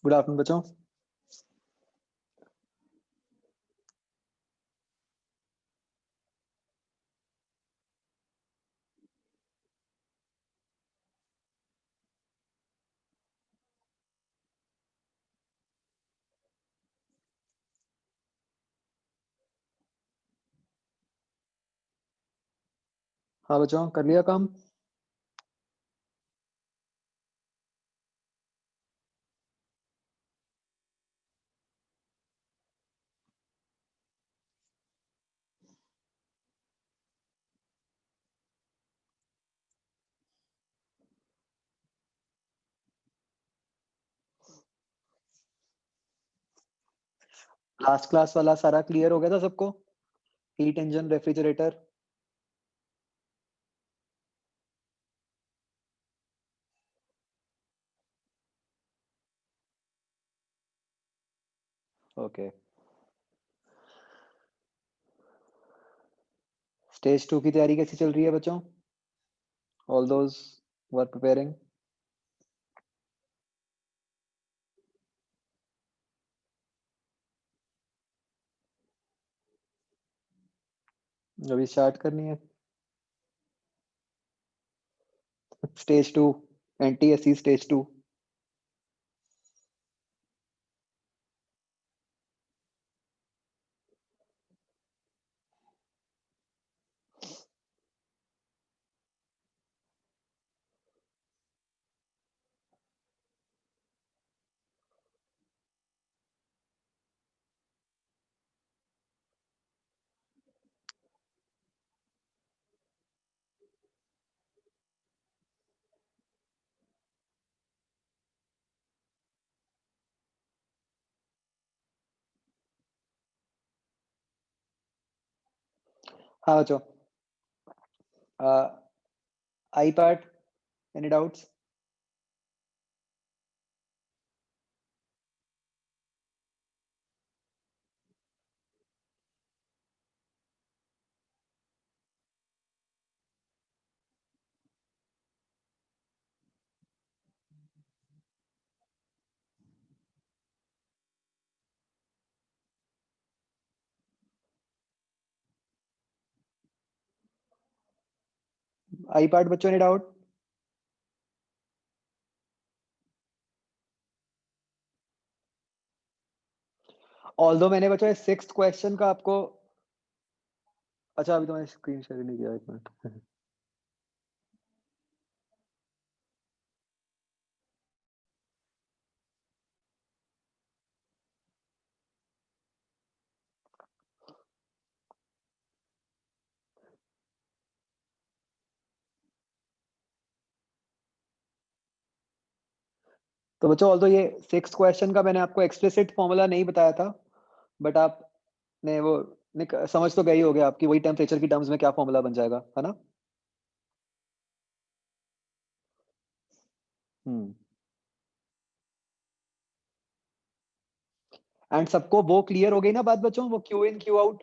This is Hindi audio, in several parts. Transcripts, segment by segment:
गुड आफ्टरनून बच्चों। हाँ बच्चों, कर लिया काम? लास्ट क्लास वाला सारा क्लियर हो गया था सबको? Heat engine, refrigerator. Okay. Stage 2 की तैयारी कैसी चल रही है बच्चों? All those who are preparing. अभी स्टार्ट करनी है। Stage 2, NTSC stage 2। हाँ बच्चों, I part, any doubts? I part बच्चों, एनी डाउट? ऑल्दो मैंने बच्चों सिक्स्थ क्वेश्चन का आपको, अच्छा अभी तो मैंने स्क्रीन शेयर नहीं किया, एक मिनट। तो बच्चों ऑल्दो ये सिक्स्थ क्वेश्चन का मैंने आपको एक्सप्लिसिट फॉर्मूला नहीं बताया था, बट आपने वो समझ तो गई होगे आपकी, वही टेम्परेचर की टर्म्स में क्या फॉर्मूला बन जाएगा, है ना? हम्म। एंड सबको वो क्लियर हो गई ना बात बच्चों, वो Q in Q out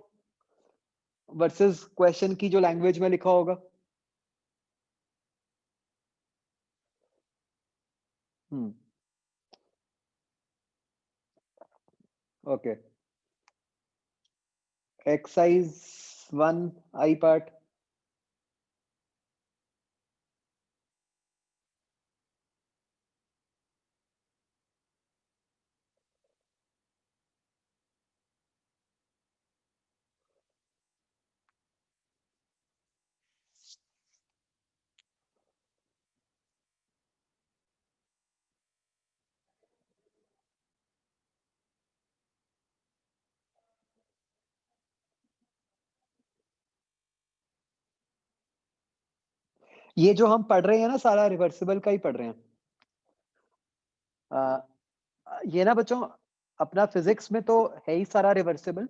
versus question की जो लैंग्वेज में लिखा होगा। हम्म। ओके। एक्सरसाइज 1, आई पार्ट। ये जो हम पढ़ रहे हैं ना, सारा रिवर्सिबल का ही पढ़ रहे हैं। ये ना बच्चों, अपना फिजिक्स में तो है ही सारा रिवर्सिबल।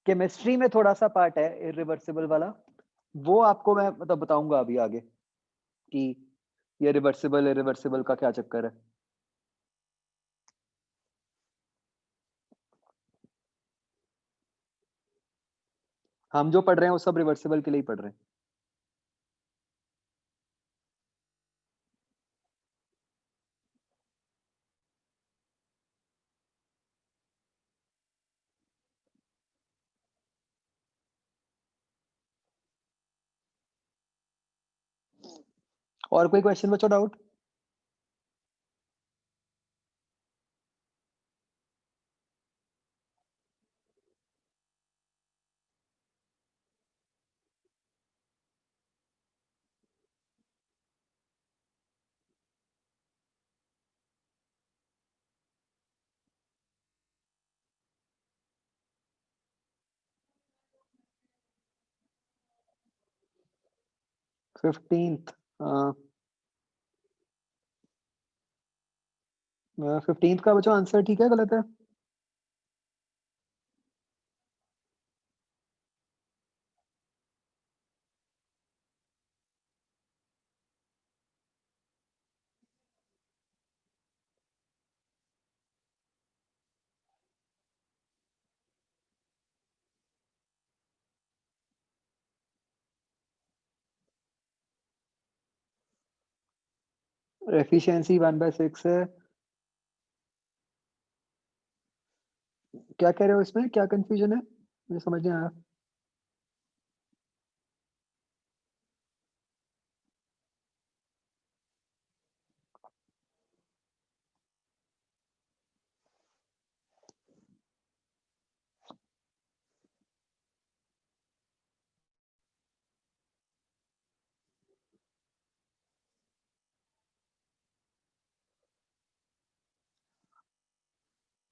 केमिस्ट्री में थोड़ा सा पार्ट है इरिवर्सिबल वाला, वो आपको मैं मतलब बताऊंगा अभी आगे कि ये रिवर्सिबल इरिवर्सिबल का क्या चक्कर है। हम जो पढ़ रहे हैं वो सब रिवर्सिबल के लिए ही पढ़ रहे हैं। और कोई क्वेश्चन बचो डाउट? 15th? 15th का बच्चों आंसर ठीक है गलत है? एफिशिएंसी 1/6 है। क्या कह रहे हो इसमें, क्या कंफ्यूजन है, मुझे समझ नहीं आया।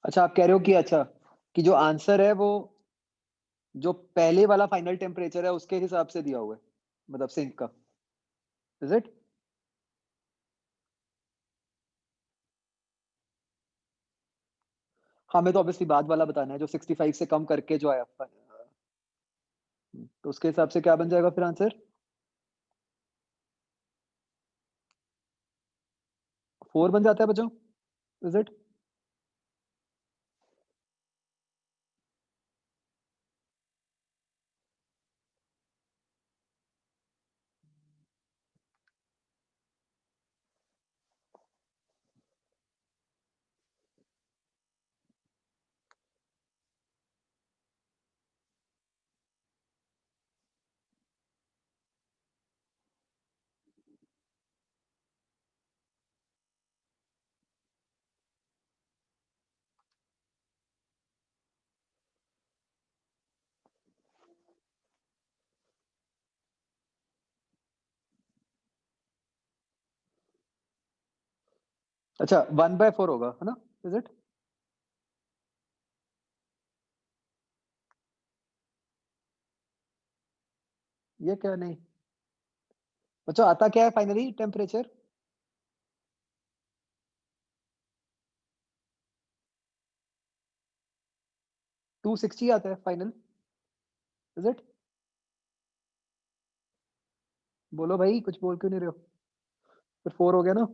अच्छा, आप कह रहे हो कि अच्छा, कि जो आंसर है वो जो पहले वाला फाइनल टेम्परेचर है उसके हिसाब से दिया हुआ है, मतलब सिंक का, इज इट? हमें तो ऑब्वियसली बाद वाला बताना है, जो 65 से कम करके जो आया। तो उसके हिसाब से क्या बन जाएगा फिर आंसर? 4 बन जाता है बच्चों, इज इट? अच्छा, 1/4 होगा, है ना, इज इट? ये क्या, नहीं बच्चों आता क्या है फाइनली टेम्परेचर? 260 आता है फाइनल, इज इट? बोलो भाई, कुछ बोल क्यों नहीं रहे हो? फिर 4 हो गया ना?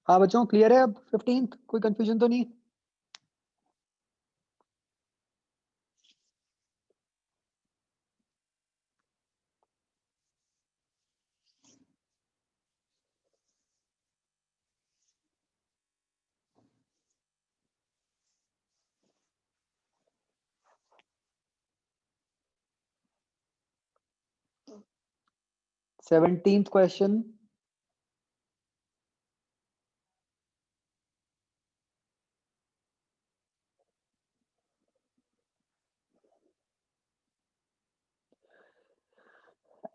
हाँ बच्चों, क्लियर है अब 15th, कोई कंफ्यूजन तो नहीं? 17th question.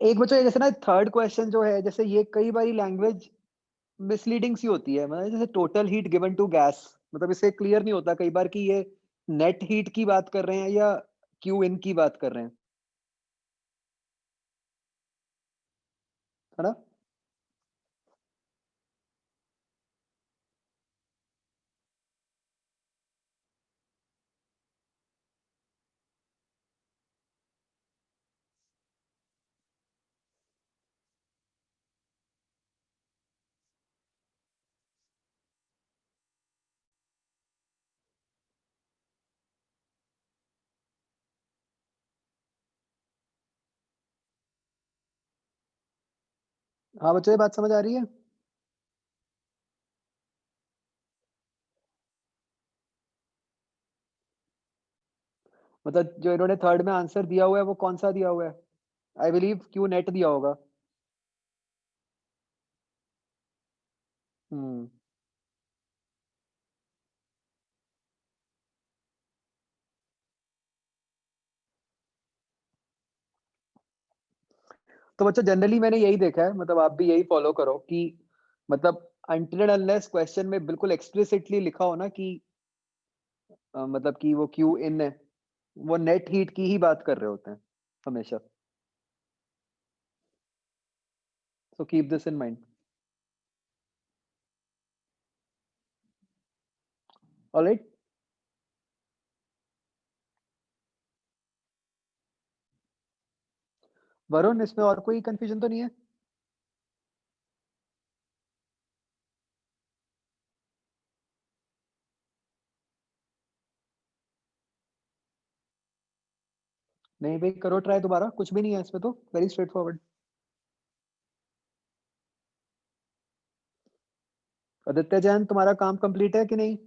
एक बच्चों, ये जैसे ना थर्ड क्वेश्चन जो है, जैसे ये कई बारी लैंग्वेज मिसलीडिंग सी होती है, मतलब जैसे total heat given to gas, मतलब इससे क्लियर नहीं होता कई बार कि ये नेट हीट की बात कर रहे हैं या क्यू इन की बात कर रहे हैं, है ना? हाँ बच्चों, ये बात समझ आ रही है? मतलब जो इन्होंने थर्ड में आंसर दिया हुआ है वो कौन सा दिया हुआ है? आई बिलीव क्यू नेट दिया होगा। हम्म। तो बच्चों जनरली मैंने यही देखा है, मतलब आप भी यही फॉलो करो कि मतलब अनटिल एंड अनलेस क्वेश्चन में बिल्कुल एक्सप्लिसिटली लिखा हो ना कि मतलब कि वो क्यू इन है, वो नेट हीट की ही बात कर रहे होते हैं हमेशा। So keep this in mind. Alright. Varun, इसमें और कोई कंफ्यूजन तो नहीं है? नहीं भाई, करो ट्राई दोबारा, कुछ भी नहीं है इसमें, तो very straight forward. Aditya Jain, तुम्हारा काम कंप्लीट है कि नहीं?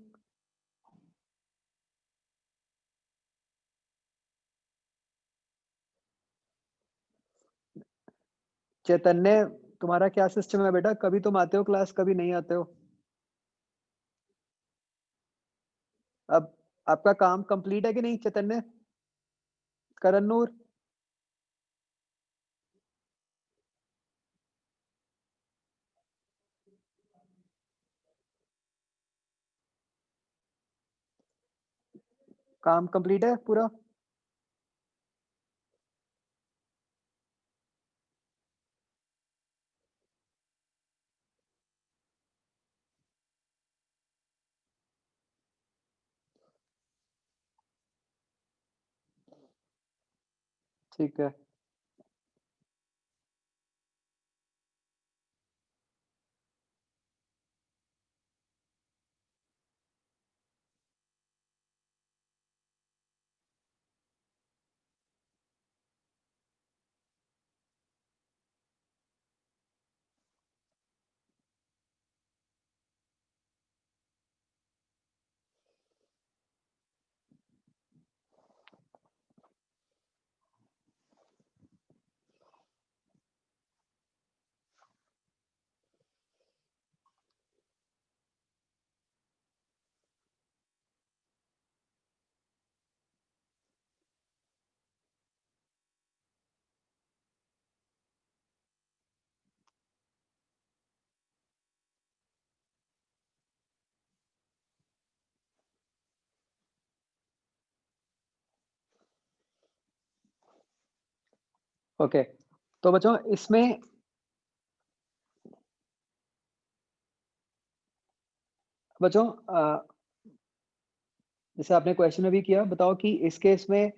चैतन्य, तुम्हारा क्या सिस्टम है बेटा? कभी तुम आते हो क्लास, कभी नहीं आते हो। अब आपका काम कंप्लीट है कि नहीं चैतन्य? करण नूर? काम कंप्लीट है पूरा? ठीक है। ओके, तो बच्चों इसमें बच्चों जैसे आपने क्वेश्चन में भी किया, बताओ कि इस केस में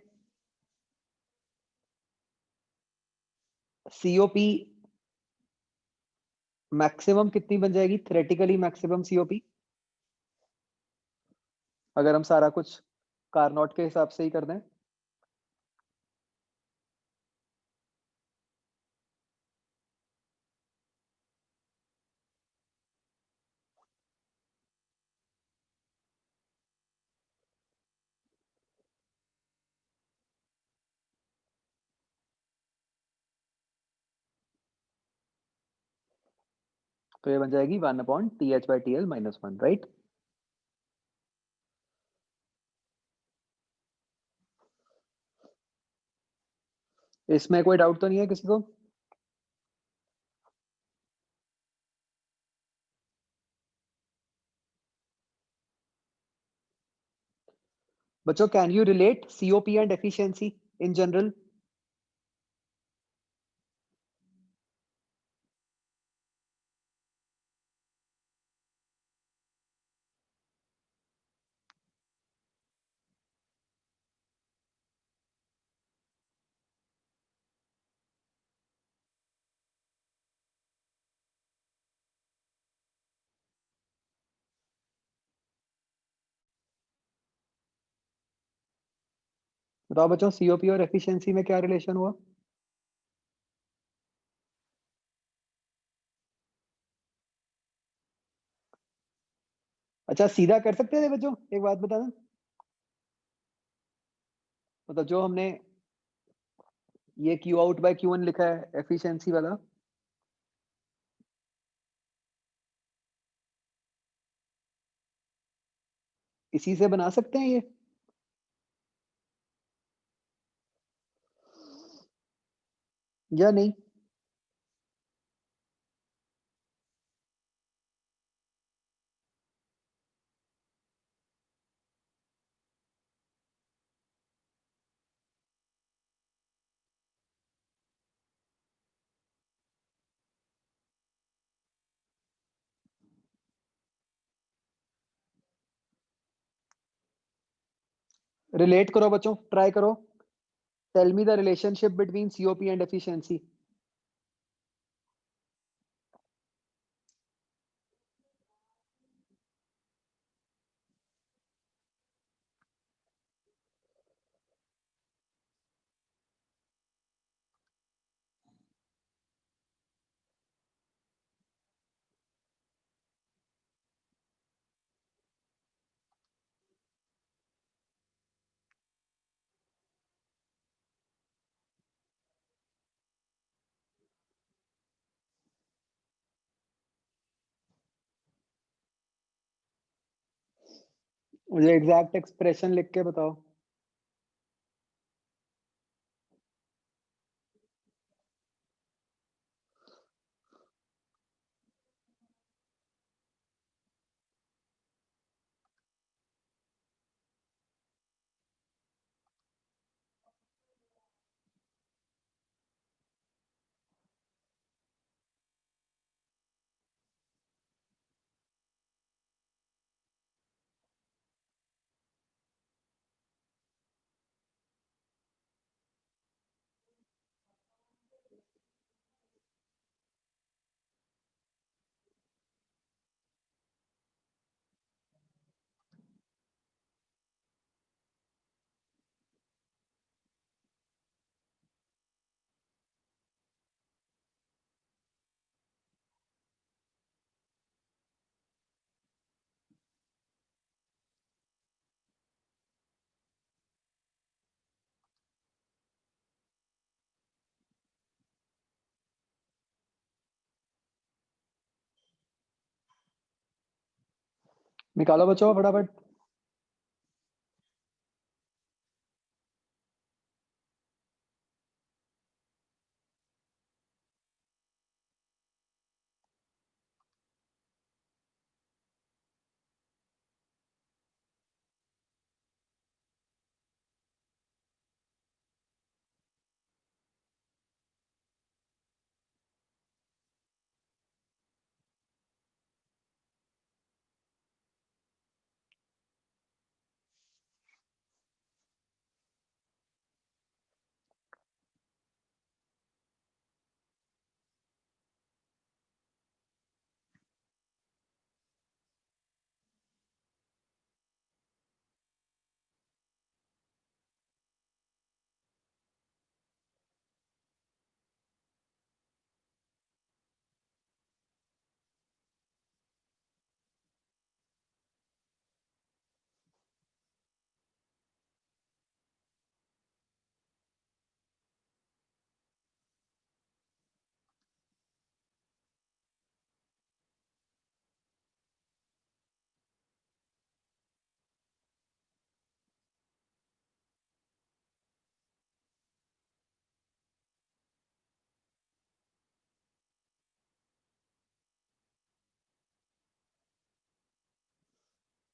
सीओपी मैक्सिमम कितनी बन जाएगी, थ्योरेटिकली मैक्सिमम सीओपी, अगर हम सारा कुछ कारनॉट के हिसाब से ही कर दें? तो ये बन जाएगी 1/TH/TL-1, राइट? इसमें कोई डाउट तो नहीं है किसी को? बच्चों, can you relate COP and efficiency in general? बताओ बच्चों, सीओपी और एफिशिएंसी में क्या रिलेशन हुआ? अच्छा सीधा कर सकते थे बच्चों, एक बात बताना, मतलब जो हमने ये Q out by Q one लिखा है एफिशिएंसी वाला, इसी से बना सकते हैं ये? या नहीं? रिलेट करो बच्चों, ट्राई करो। Tell me the relationship between COP and efficiency. मुझे एग्जैक्ट एक्सप्रेशन लिख के बताओ। निकालो बच्चों फटाफट।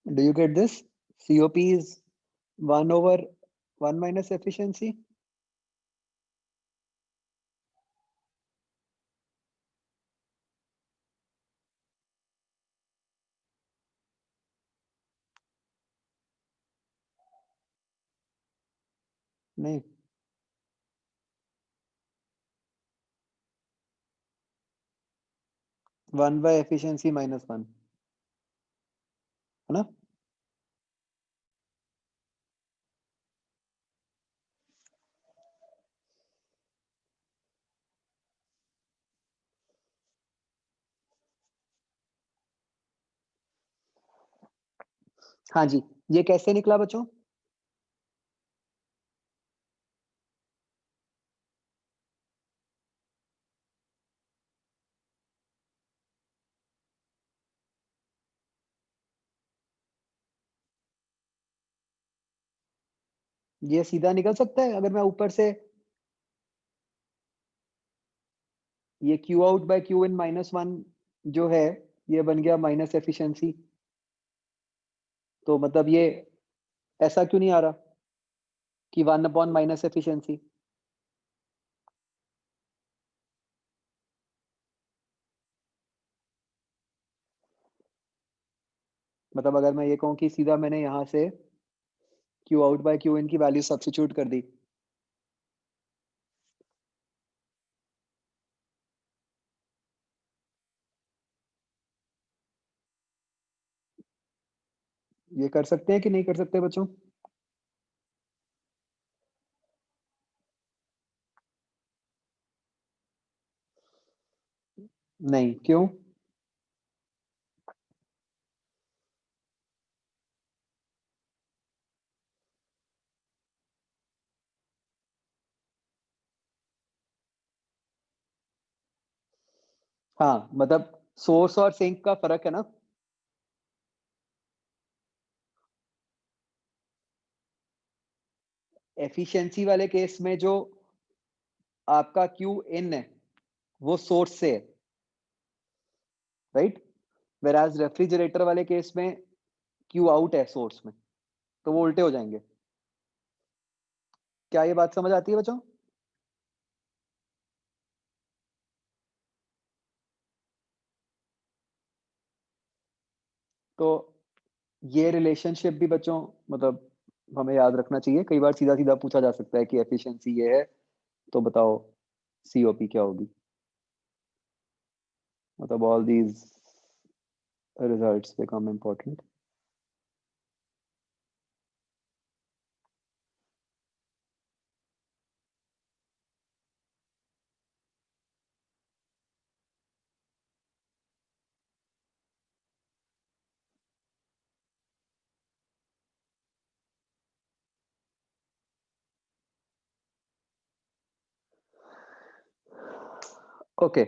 Do you get this? COP is 1/1 minus efficiency. नहीं, 1/एफिशिएंसी -1, है ना? हाँ जी, ये कैसे निकला बच्चों? ये सीधा निकल सकता है अगर मैं ऊपर से ये Q out by Q in -1 जो है, ये बन गया माइनस एफिशिएंसी। तो मतलब ये ऐसा क्यों नहीं आ रहा कि 1 अपॉन माइनस एफिशिएंसी? मतलब अगर मैं ये कहूँ कि सीधा मैंने यहाँ से Q out by Q in की वैल्यू सब्स्टिट्यूट कर दी, ये कर सकते हैं कि नहीं कर सकते बच्चों? नहीं, क्यों? हाँ, मतलब सोर्स और सिंक का फ़र्क है ना? एफिशिएंसी वाले केस में जो आपका क्यू इन है, वो सोर्स से है, राइट? व्हेreas रेफ्रिजरेटर वाले केस में क्यू आउट है सोर्स में, तो वो उल्टे हो जाएँगे। क्या ये बात समझ आती है बच्चों? तो ये रिलेशनशिप भी बच्चों मतलब हमें याद रखना चाहिए। कई बार सीधा-सीधा पूछा जा सकता है कि एफिशिएंसी ये है, तो बताओ सीओपी क्या होगी? मतलब all these results become important. Okay,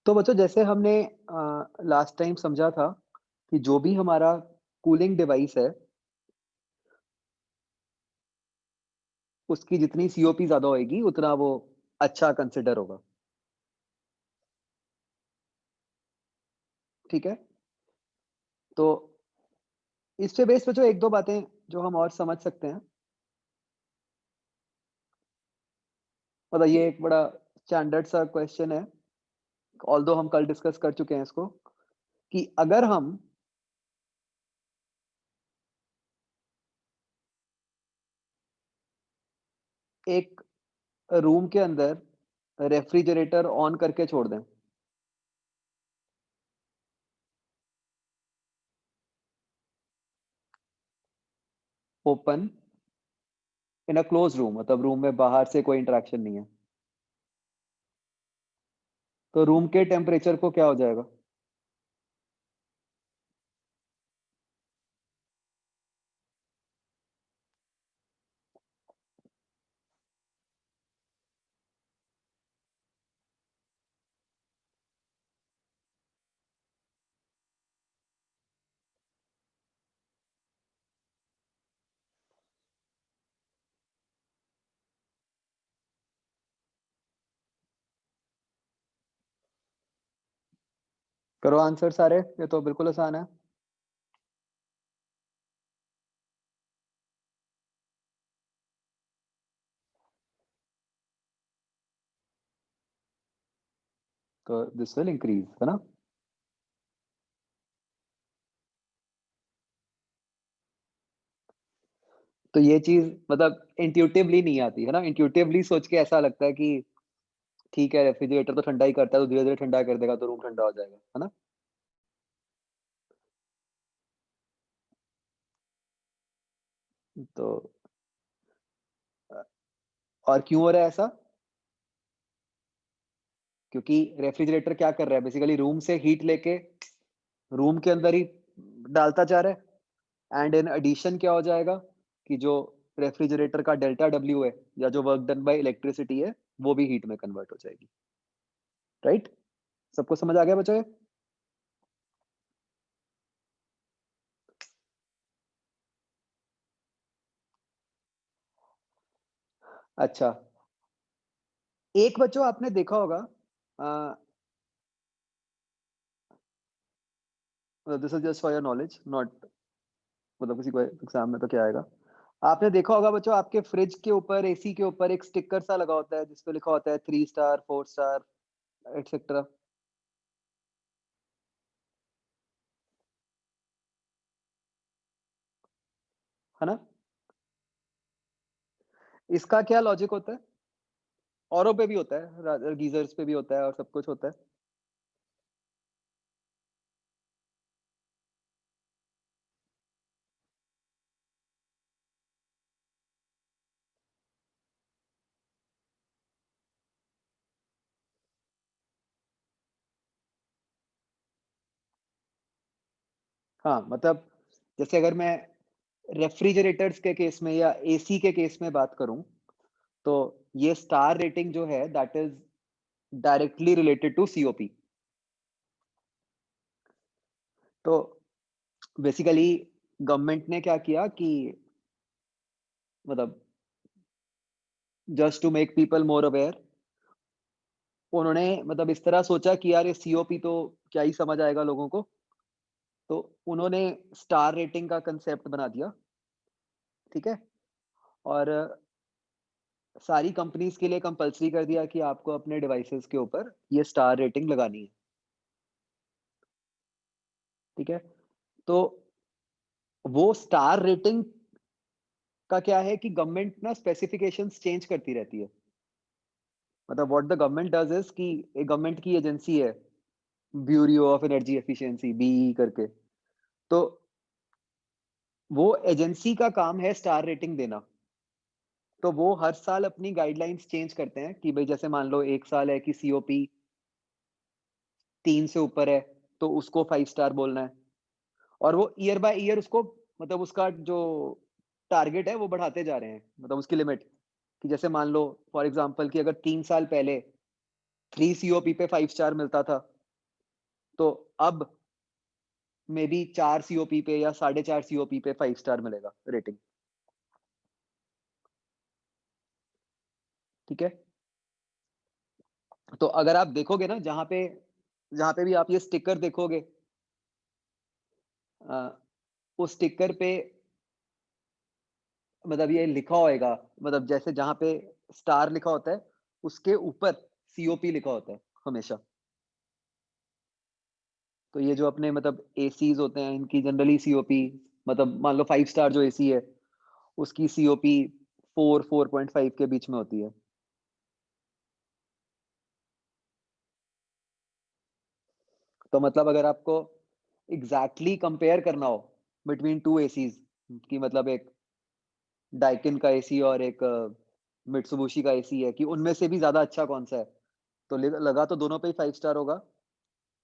तो बच्चों जैसे हमने लास्ट टाइम समझा था कि जो भी हमारा कूलिंग डिवाइस है, उसकी जितनी सीओपी ज़्यादा होएगी, उतना वो अच्छा कंसिडर होगा, ठीक है? तो इस पे बेस बच्चों 1-2 बातें जो हम और समझ सकते हैं। मतलब ये एक बड़ा स्टैंडर्ड सा क्वेश्चन है, ऑल्दो हम कल डिस्कस कर चुके हैं इसको, कि अगर हम एक रूम के अंदर रेफ्रिजरेटर ऑन करके छोड़ दें, open in a close room, मतलब रूम में बाहर से कोई इंटरेक्शन नहीं है, तो रूम के टेम्परेचर को क्या हो जाएगा? करो आंसर सारे, ये तो बिल्कुल आसान है। तो दिस विल इंक्रीज़, है ना? तो ये चीज़ मतलब इंट्यूटिवली नहीं आती, है ना? इंट्यूटिवली सोच के ऐसा लगता है कि ठीक है, रेफ्रिजरेटर तो ठंडा ही करता है, तो धीरे-धीरे ठंडा कर देगा, तो रूम ठंडा हो जाएगा, है ना? तो अ, और क्यों हो रहा है ऐसा? क्योंकि रेफ्रिजरेटर क्या कर रहा है, बेसिकली रूम से हीट लेके रूम के अंदर ही डालता जा रहा है। एंड इन एडिशन क्या हो जाएगा कि जो रेफ्रिजरेटर का डेल्टा डब्ल्यू है, या जो वर्क डन बाय इलेक्ट्रिसिटी है, वो भी हीट में कन्वर्ट हो जाएगी। राइट? सबको समझ आ गया बच्चों ये? अच्छा, एक बच्चों आपने देखा होगा, this is just for your knowledge, not मतलब किसी को एग्जाम में तो क्या आएगा। आपने देखा होगा बच्चों, आपके फ्रिज के ऊपर, एसी के ऊपर एक स्टिकर सा लगा होता है जिसपे लिखा होता है 3 स्टार, 4 स्टार, एटसेट्रा, है ना? इसका क्या लॉजिक होता है? औरों पे भी होता है, गीजर्स पे भी होता है और सब कुछ होता है। हाँ, मतलब जैसे अगर मैं रेफ्रिजरेटर्स के केस में या एसी के केस में बात करूं, तो ये स्टार रेटिंग जो है that is directly related to COP. तो बेसिकली गवर्नमेंट ने क्या किया कि मतलब just to make people more aware, उन्होंने मतलब इस तरह सोचा कि यार ये सीओपी तो क्या ही समझ आएगा लोगों को, तो उन्होंने स्टार रेटिंग का कंसेप्ट बना दिया। ठीक है? और सारी कंपनीज के लिए कंपलसरी कर दिया कि आपको अपने डिवाइसेस के ऊपर ये स्टार रेटिंग लगानी है। ठीक है? तो वो स्टार रेटिंग का क्या है कि गवर्नमेंट ना स्पेसिफिकेशंस चेंज करती रहती है। मतलब what the government does is कि एक गवर्नमेंट की एजेंसी है, bureau of energy efficiency, BE करके। तो वो एजेंसी का काम है स्टार रेटिंग देना। तो वो हर साल अपनी गाइडलाइंस चेंज करते हैं कि भाई जैसे मान लो एक साल है कि सीओपी 3 से ऊपर है, तो उसको 5 स्टार बोलना है। और वो ईयर बाय ईयर उसको मतलब उसका जो टारगेट है वो बढ़ाते जा रहे हैं, मतलब उसकी लिमिट, कि जैसे मान लो फॉर एग्जांपल कि अगर 3 साल पहले 3 सीओपी पे 5 स्टार मिलता था, तो अब मे बी 4 सीओपी पे या 4.5 सीओपी पे 5 स्टार मिलेगा रेटिंग। ठीक है? तो अगर आप देखोगे ना, जहाँ पे भी आप ये स्टिकर देखोगे, अ, उस स्टिकर पे मतलब ये लिखा होएगा, मतलब जैसे जहाँ पे स्टार लिखा होता है, उसके ऊपर सीओपी लिखा होता है हमेशा। तो ये जो अपने मतलब एसीज़ होते हैं, इनकी जनरली सीओपी मतलब मान लो 5 स्टार जो एसी है, उसकी सीओपी 4, 4.5 के बीच में होती है। तो मतलब अगर आपको एग्ज़ैक्टली कंपेयर करना हो बिटवीन 2 एसीज़, कि मतलब एक डाइकिन का एसी और एक मित्सुबिशी का एसी है, कि उनमें से भी ज़्यादा अच्छा कौन-सा है? तो लगा तो दोनों पे ही 5 स्टार होगा,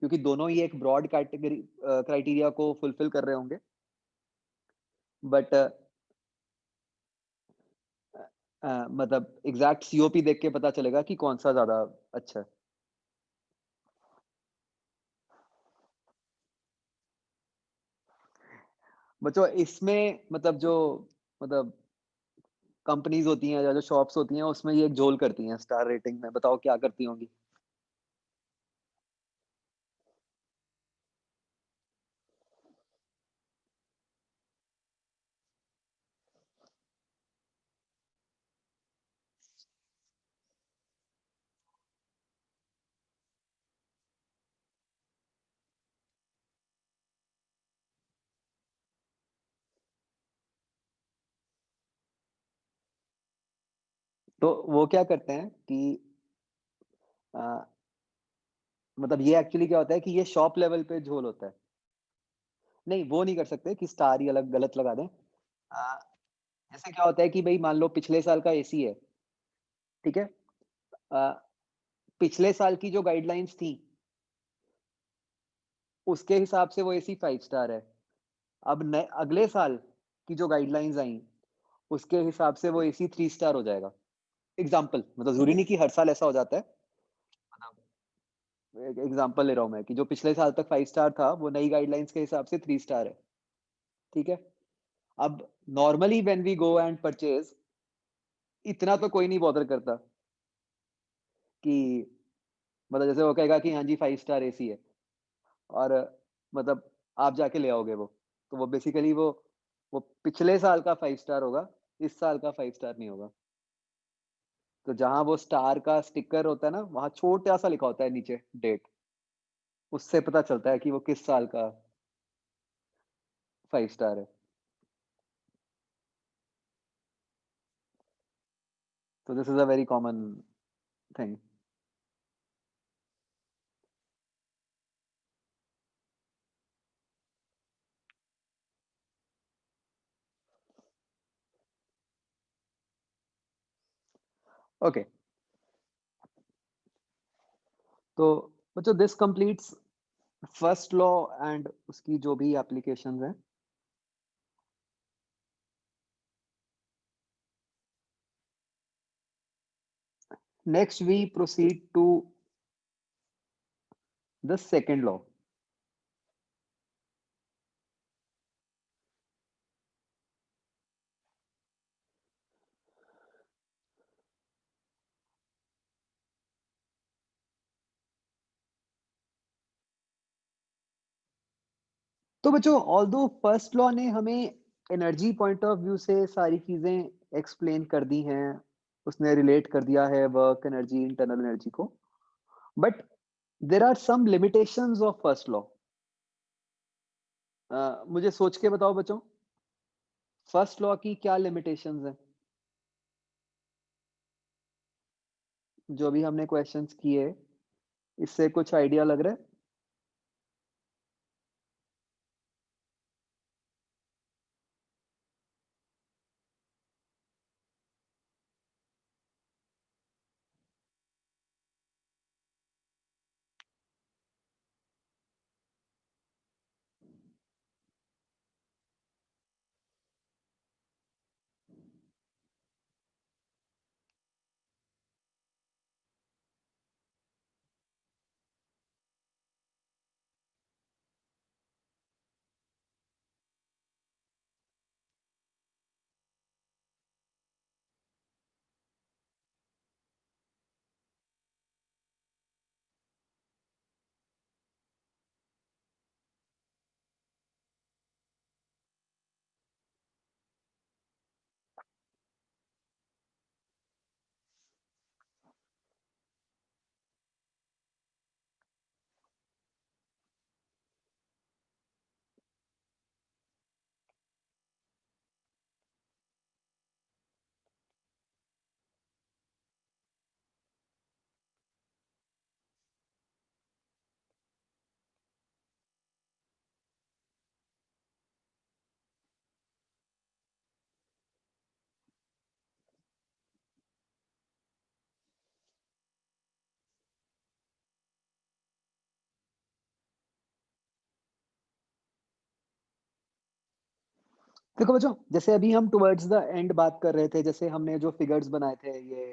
क्योंकि दोनों ही एक ब्रॉड कैटेगरी क्राइटेरिया को फुलफिल कर रहे होंगे। बट मतलब एग्ज़ैक्ट सीओपी देख के पता चलेगा कि कौन-सा ज़्यादा अच्छा है। बच्चों इसमें मतलब जो मतलब कंपनीज़ होती हैं या जो शॉप्स होती हैं, उसमें ये एक झोल करती हैं स्टार रेटिंग में, बताओ क्या करती होंगी? तो वो क्या करते हैं कि अ, मतलब ये एक्चुअली क्या होता है कि ये शॉप लेवल पे झोल होता है। नहीं, वो नहीं कर सकते कि स्टार ही अलग गलत लगा दें। जैसे क्या होता है कि भई मान लो पिछले साल का एसी है, ठीक है? अ, पिछले साल की जो गाइडलाइंस थी उसके हिसाब से वो एसी 5 स्टार है। अब नए अगले साल की जो गाइडलाइंस आई उसके हिसाब से वो एसी 3 स्टार हो जाएगा। एग्जाम्पल, मतलब जरूरी नहीं कि हर साल ऐसा हो जाता है। एग्जाम्पल ले रहा हूँ मैं कि जो पिछले साल तक 5 स्टार था वो नई गाइडलाइंस के हिसाब से 3 स्टार है। ठीक है। अब normally when we go and purchase, इतना तो कोई नहीं बॉदर करता कि मतलब जैसे वो कहेगा कि हाँ जी 5 स्टार एसी है और मतलब आप जाके ले आओगे वो। तो वो बेसिकली वो पिछले साल का 5 स्टार होगा, इस साल का 5 स्टार नहीं होगा। तो जहाँ वो स्टार का स्टिकर होता है ना, वहाँ छोटा-सा लिखा होता है नीचे डेट। उससे पता चलता है कि वो किस साल का 5 स्टार है। तो this is a very common thing. Okay, तो बच्चों this completes first law and उसकी जो भी एप्लीकेशंस हैं। Next we proceed to the second law. तो बच्चों ऑल्दो फर्स्ट लॉ ने हमें एनर्जी पॉइंट ऑफ व्यू से सारी चीजें एक्सप्लेन कर दी हैं, उसने रिलेट कर दिया है वर्क एनर्जी इंटरनल एनर्जी को, but there are some limitations of first law. मुझे सोच के बताओ बच्चों, फर्स्ट लॉ की क्या लिमिटेशंस हैं? जो भी हमने क्वेश्चंस किए, इससे कुछ आइडिया लग रहा है? देखो बच्चों, जैसे अभी हम टुवर्ड्स द एंड बात कर रहे थे, जैसे हमने जो फिगर्स बनाए थे ये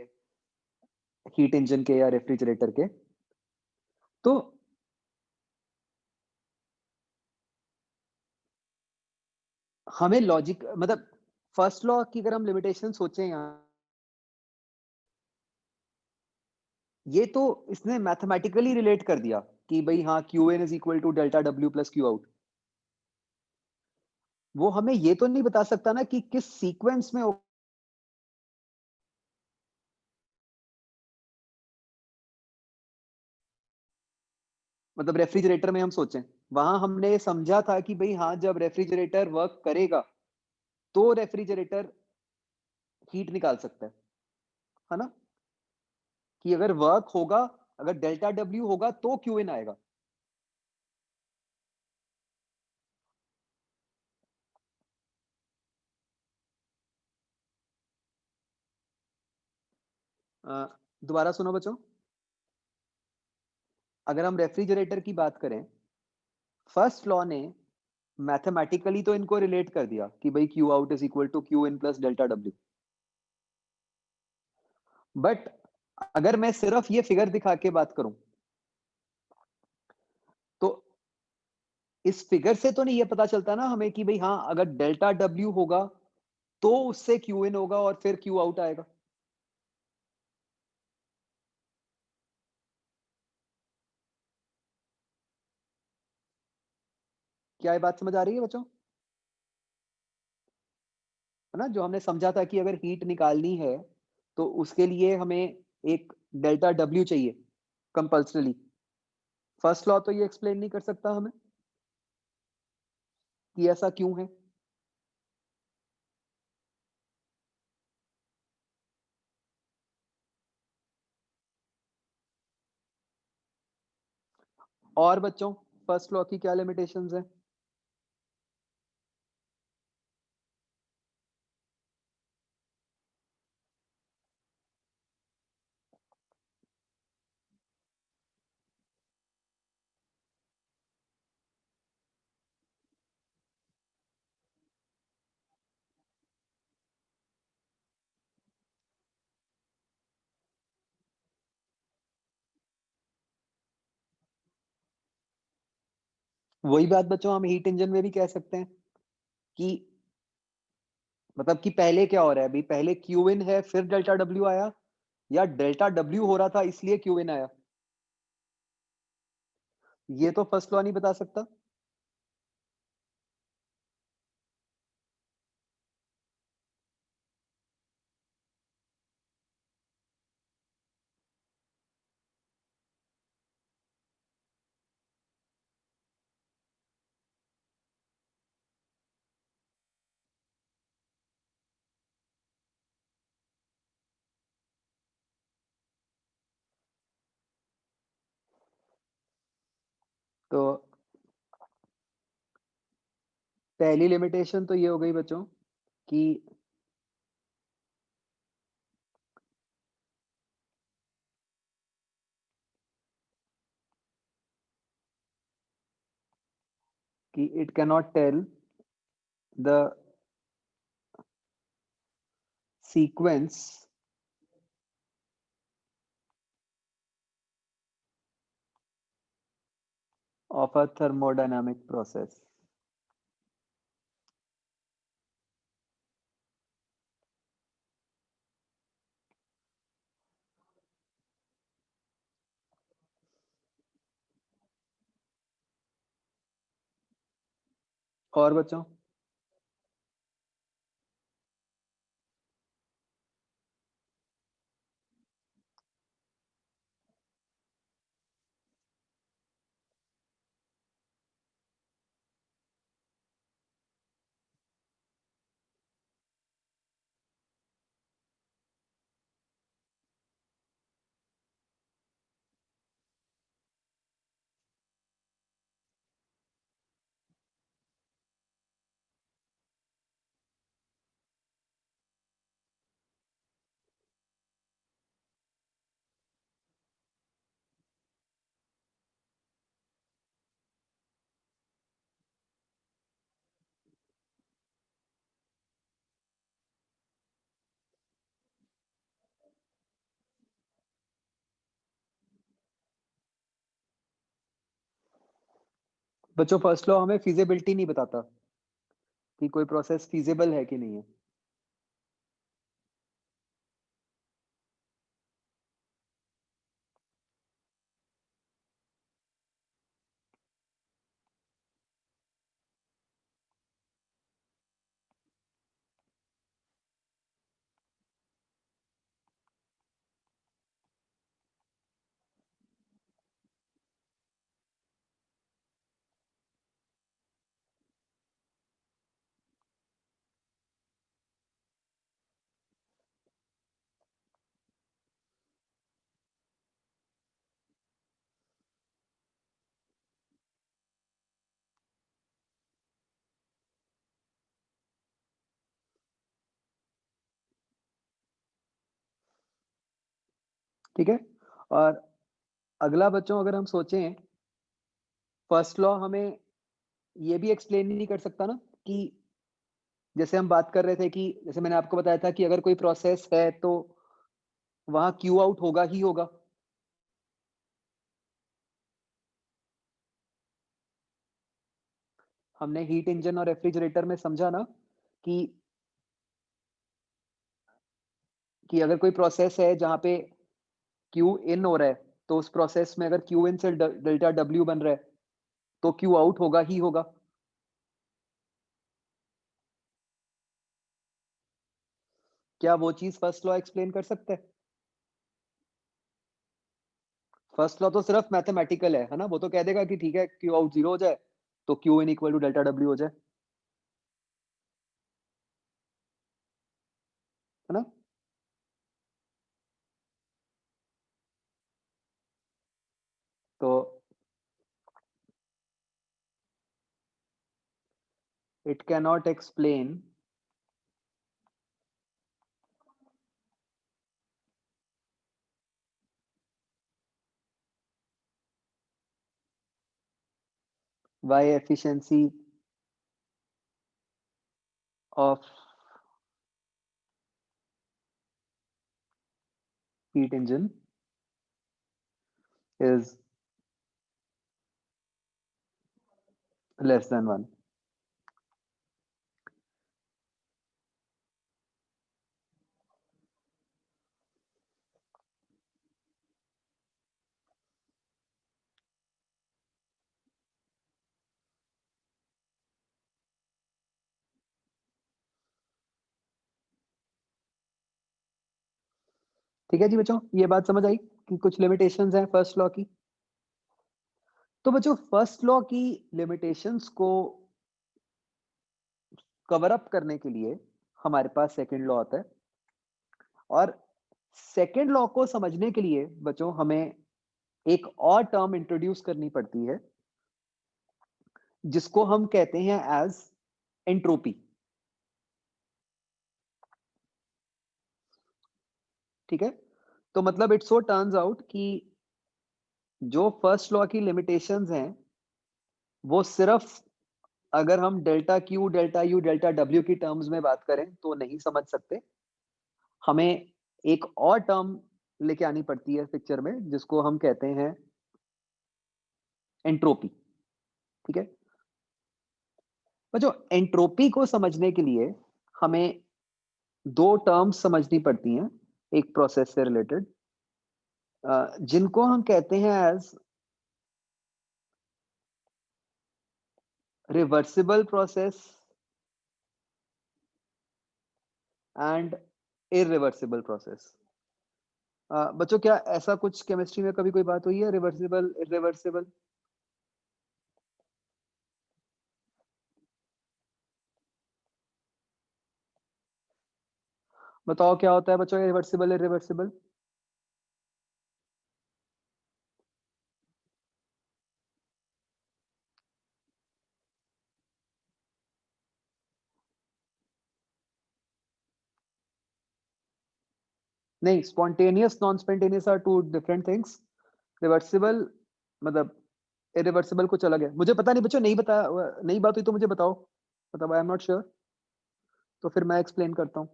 हीट इंजन के या रेफ्रिजरेटर के, तो हमें लॉजिक मतलब फर्स्ट लॉ की अगर हम लिमिटेशन सोचें यहाँ, ये तो इसने मैथमेटिकली रिलेट कर दिया कि भाई हाँ Q in is equal to delta W plus Q out. वो हमें ये तो नहीं बता सकता ना कि किस सीक्वेंस में मतलब रेफ्रिजरेटर में हम सोचें, वहां हमने समझा था कि भाई हाँ जब रेफ्रिजरेटर वर्क करेगा तो रेफ्रिजरेटर हीट निकाल सकता है ना? कि अगर वर्क होगा, अगर डेल्टा डब्ल्यू होगा तो क्यू इन आएगा। दोबारा सुनो बच्चों। अगर हम रेफ्रिजरेटर की बात करें, फर्स्ट लॉ ने मैथमेटिकली तो इनको रिलेट कर दिया कि भाई Q out is equal to Q in plus delta W. But अगर मैं सिर्फ ये फिगर दिखा के बात करूं, तो इस फिगर से तो नहीं ये पता चलता ना हमें कि भाई हाँ, अगर डेल्टा डब्ल्यू होगा तो उससे क्यू इन होगा और फिर क्यू आउट आएगा। क्या ये बात समझ आ रही है बच्चों? है ना, जो हमने समझा था कि अगर हीट निकालनी है तो उसके लिए हमें एक डेल्टा डब्ल्यू चाहिए कंपल्सरली। फर्स्ट लॉ तो ये एक्सप्लेन नहीं कर सकता हमें कि ऐसा क्यों है। और बच्चों, फर्स्ट लॉ की क्या लिमिटेशंस है? वही बात बच्चों हम हीट इंजन में भी कह सकते हैं कि मतलब कि पहले क्या हो रहा है, अभी पहले क्यू इन है फिर डेल्टा डब्ल्यू आया, या डेल्टा डब्ल्यू हो रहा था इसलिए क्यू इन आया। ये तो फर्स्ट लॉ नहीं बता सकता। तो पहली लिमिटेशन तो ये हो गई बच्चों कि it can not tell the sequence of a thermodynamic process. और बच्चों, बच्चों फर्स्ट लॉ हमें फिजिबिलिटी नहीं बताता कि कोई प्रोसेस फिजिबल है कि नहीं है। ठीक है। और अगला बच्चों अगर हम सोचें, फर्स्ट लॉ हमें ये भी एक्सप्लेन नहीं कर सकता ना कि जैसे हम बात कर रहे थे कि जैसे मैंने आपको बताया था कि अगर कोई प्रोसेस है तो वहां क्यू आउट होगा ही होगा। हमने हीट इंजन और रेफ्रिजरेटर में समझा ना कि अगर कोई प्रोसेस है जहां पे क्यू इन हो रहा है, तो उस प्रोसेस में अगर क्यू इन से डेल्टा डब्ल्यू बन रहा है तो क्यू आउट होगा ही होगा। क्या वो चीज फर्स्ट लॉ एक्सप्लेन कर सकते हैं? फर्स्ट लॉ तो सिर्फ मैथमेटिकल है ना, वो तो कह देगा कि ठीक है क्यू आउट 0 हो जाए तो Q in equal to delta W हो जाए, है ना। तो it can not explain why efficiency of heat engine is less than 1। ठीक है जी बच्चों, ये बात समझ आई कि कुछ लिमिटेशंस हैं फर्स्ट लॉ की। तो बच्चों फर्स्ट लॉ की लिमिटेशंस को कवर अप करने के लिए हमारे पास सेकंड लॉ आता है, और सेकंड लॉ को समझने के लिए बच्चों हमें एक और टर्म इंट्रोड्यूस करनी पड़ती है जिसको हम कहते हैं एज एंट्रोपी। ठीक है, तो मतलब इट सो टर्न्स आउट कि जो फर्स्ट लॉ की लिमिटेशंस हैं वो सिर्फ अगर हम delta Q delta U delta W की टर्म्स में बात करें तो नहीं समझ सकते। हमें एक और टर्म लेके आनी पड़ती है पिक्चर में जिसको हम कहते हैं एंट्रोपी। ठीक है, बच्चों एंट्रोपी को समझने के लिए हमें दो टर्म्स समझनी पड़ती हैं एक प्रोसेस से रिलेटेड, जिनको हम कहते हैं as reversible process and irreversible process. बच्चों क्या ऐसा कुछ केमिस्ट्री में कभी कोई बात हुई है रिवर्सिबल इरिवर्सिबल? बताओ क्या होता है बच्चों रिवर्सिबल इरिवर्सिबल? नहीं, spontaneous non spontaneous are two different things. Reversible मतलब इरिवर्सिबल कुछ अलग है। मुझे पता नहीं बच्चों, नहीं बता, नई बात हुई तो मुझे बताओ, मतलब आई एम नॉट श्योर, तो फिर मैं एक्सप्लेन करता हूँ।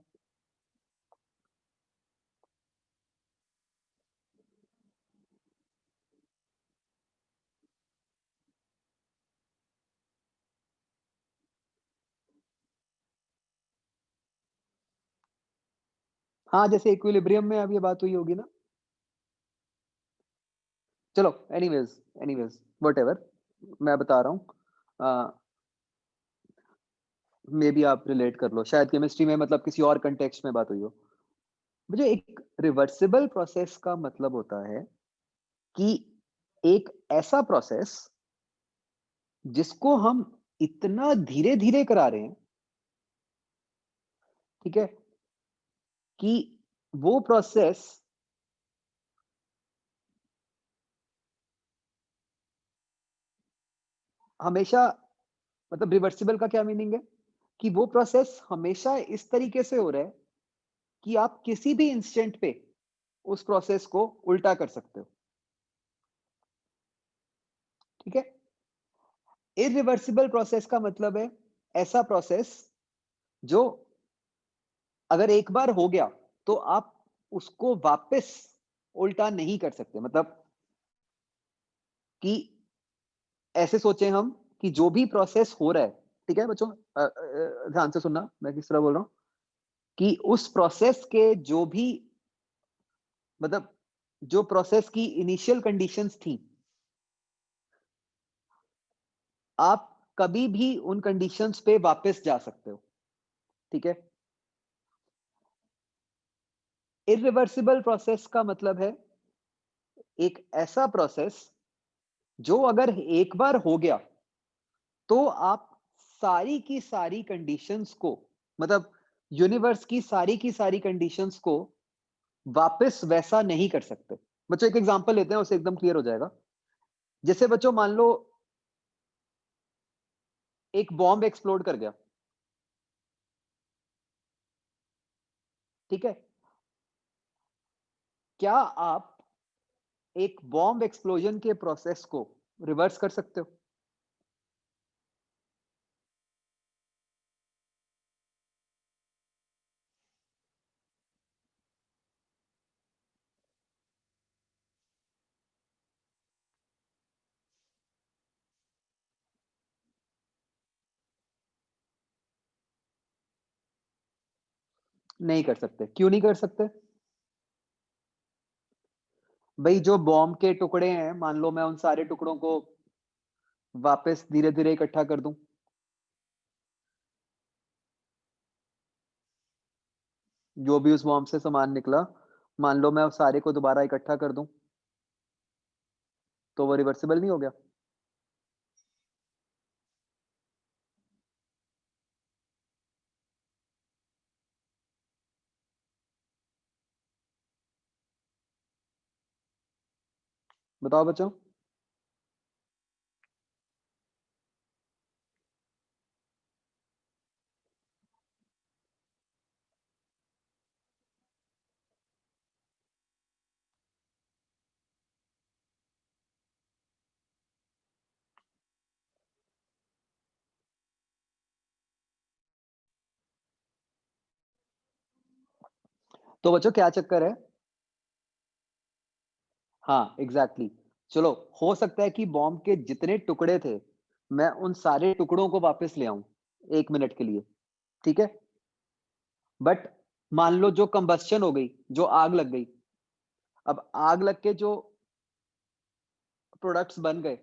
हाँ जैसे इक्विलिब्रियम में अब ये बात हुई होगी ना। चलो एनीवेज एनीवेज व्हाटएवर, मैं बता रहा हूँ, मे बी आप रिलेट कर लो, शायद केमिस्ट्री में मतलब किसी और कंटेक्स्ट में बात हुई हो। मुझे एक रिवर्सिबल प्रोसेस का मतलब होता है कि एक ऐसा प्रोसेस जिसको हम इतना धीरे धीरे करा रहे हैं, ठीक है, कि वो प्रोसेस हमेशा, मतलब रिवर्सिबल का क्या मीनिंग है कि वो प्रोसेस हमेशा इस तरीके से हो रहा है कि आप किसी भी इंस्टेंट पे उस प्रोसेस को उल्टा कर सकते हो। ठीक है। इरिवर्सिबल प्रोसेस का मतलब है ऐसा प्रोसेस जो अगर एक बार हो गया तो आप उसको वापस उल्टा नहीं कर सकते। मतलब कि ऐसे सोचें हम कि जो भी प्रोसेस हो रहा है, ठीक है बच्चों, ध्यान से सुनना मैं किस तरह बोल रहा हूं, कि उस प्रोसेस के जो भी, मतलब जो प्रोसेस की इनिशियल कंडीशंस थी, आप कभी भी उन कंडीशंस पे वापस जा सकते हो। ठीक है। इरिवर्सिबल प्रोसेस का मतलब है एक ऐसा प्रोसेस जो अगर एक बार हो गया तो आप सारी की सारी कंडीशंस को, मतलब यूनिवर्स की सारी कंडीशंस को वापस वैसा नहीं कर सकते। बच्चों एक एग्जांपल लेते हैं, उससे एकदम क्लियर हो जाएगा। जैसे बच्चों मान लो एक बॉम्ब एक्सप्लोड कर गया, ठीक है। क्या आप एक बॉम्ब एक्सप्लोजन के प्रोसेस को रिवर्स कर सकते हो? नहीं कर सकते। क्यों नहीं कर सकते? भाई जो बॉम्ब के टुकड़े हैं, मान लो मैं उन सारे टुकड़ों को वापस धीरे धीरे इकट्ठा कर दूं, जो भी उस बॉम्ब से सामान निकला, मान लो मैं उस सारे को दोबारा इकट्ठा कर दूं, तो वो रिवर्सिबल नहीं हो गया? बताओ बच्चों। तो बच्चों क्या चक्कर है? हाँ एग्जैक्टली exactly. चलो, हो सकता है कि बॉम्ब के जितने टुकड़े थे, मैं उन सारे टुकड़ों को वापस ले आऊं 1 मिनट के लिए, ठीक है। बट मान लो जो कंबस्शन हो गई, जो आग लग गई, अब आग लग के जो प्रोडक्ट्स बन गए,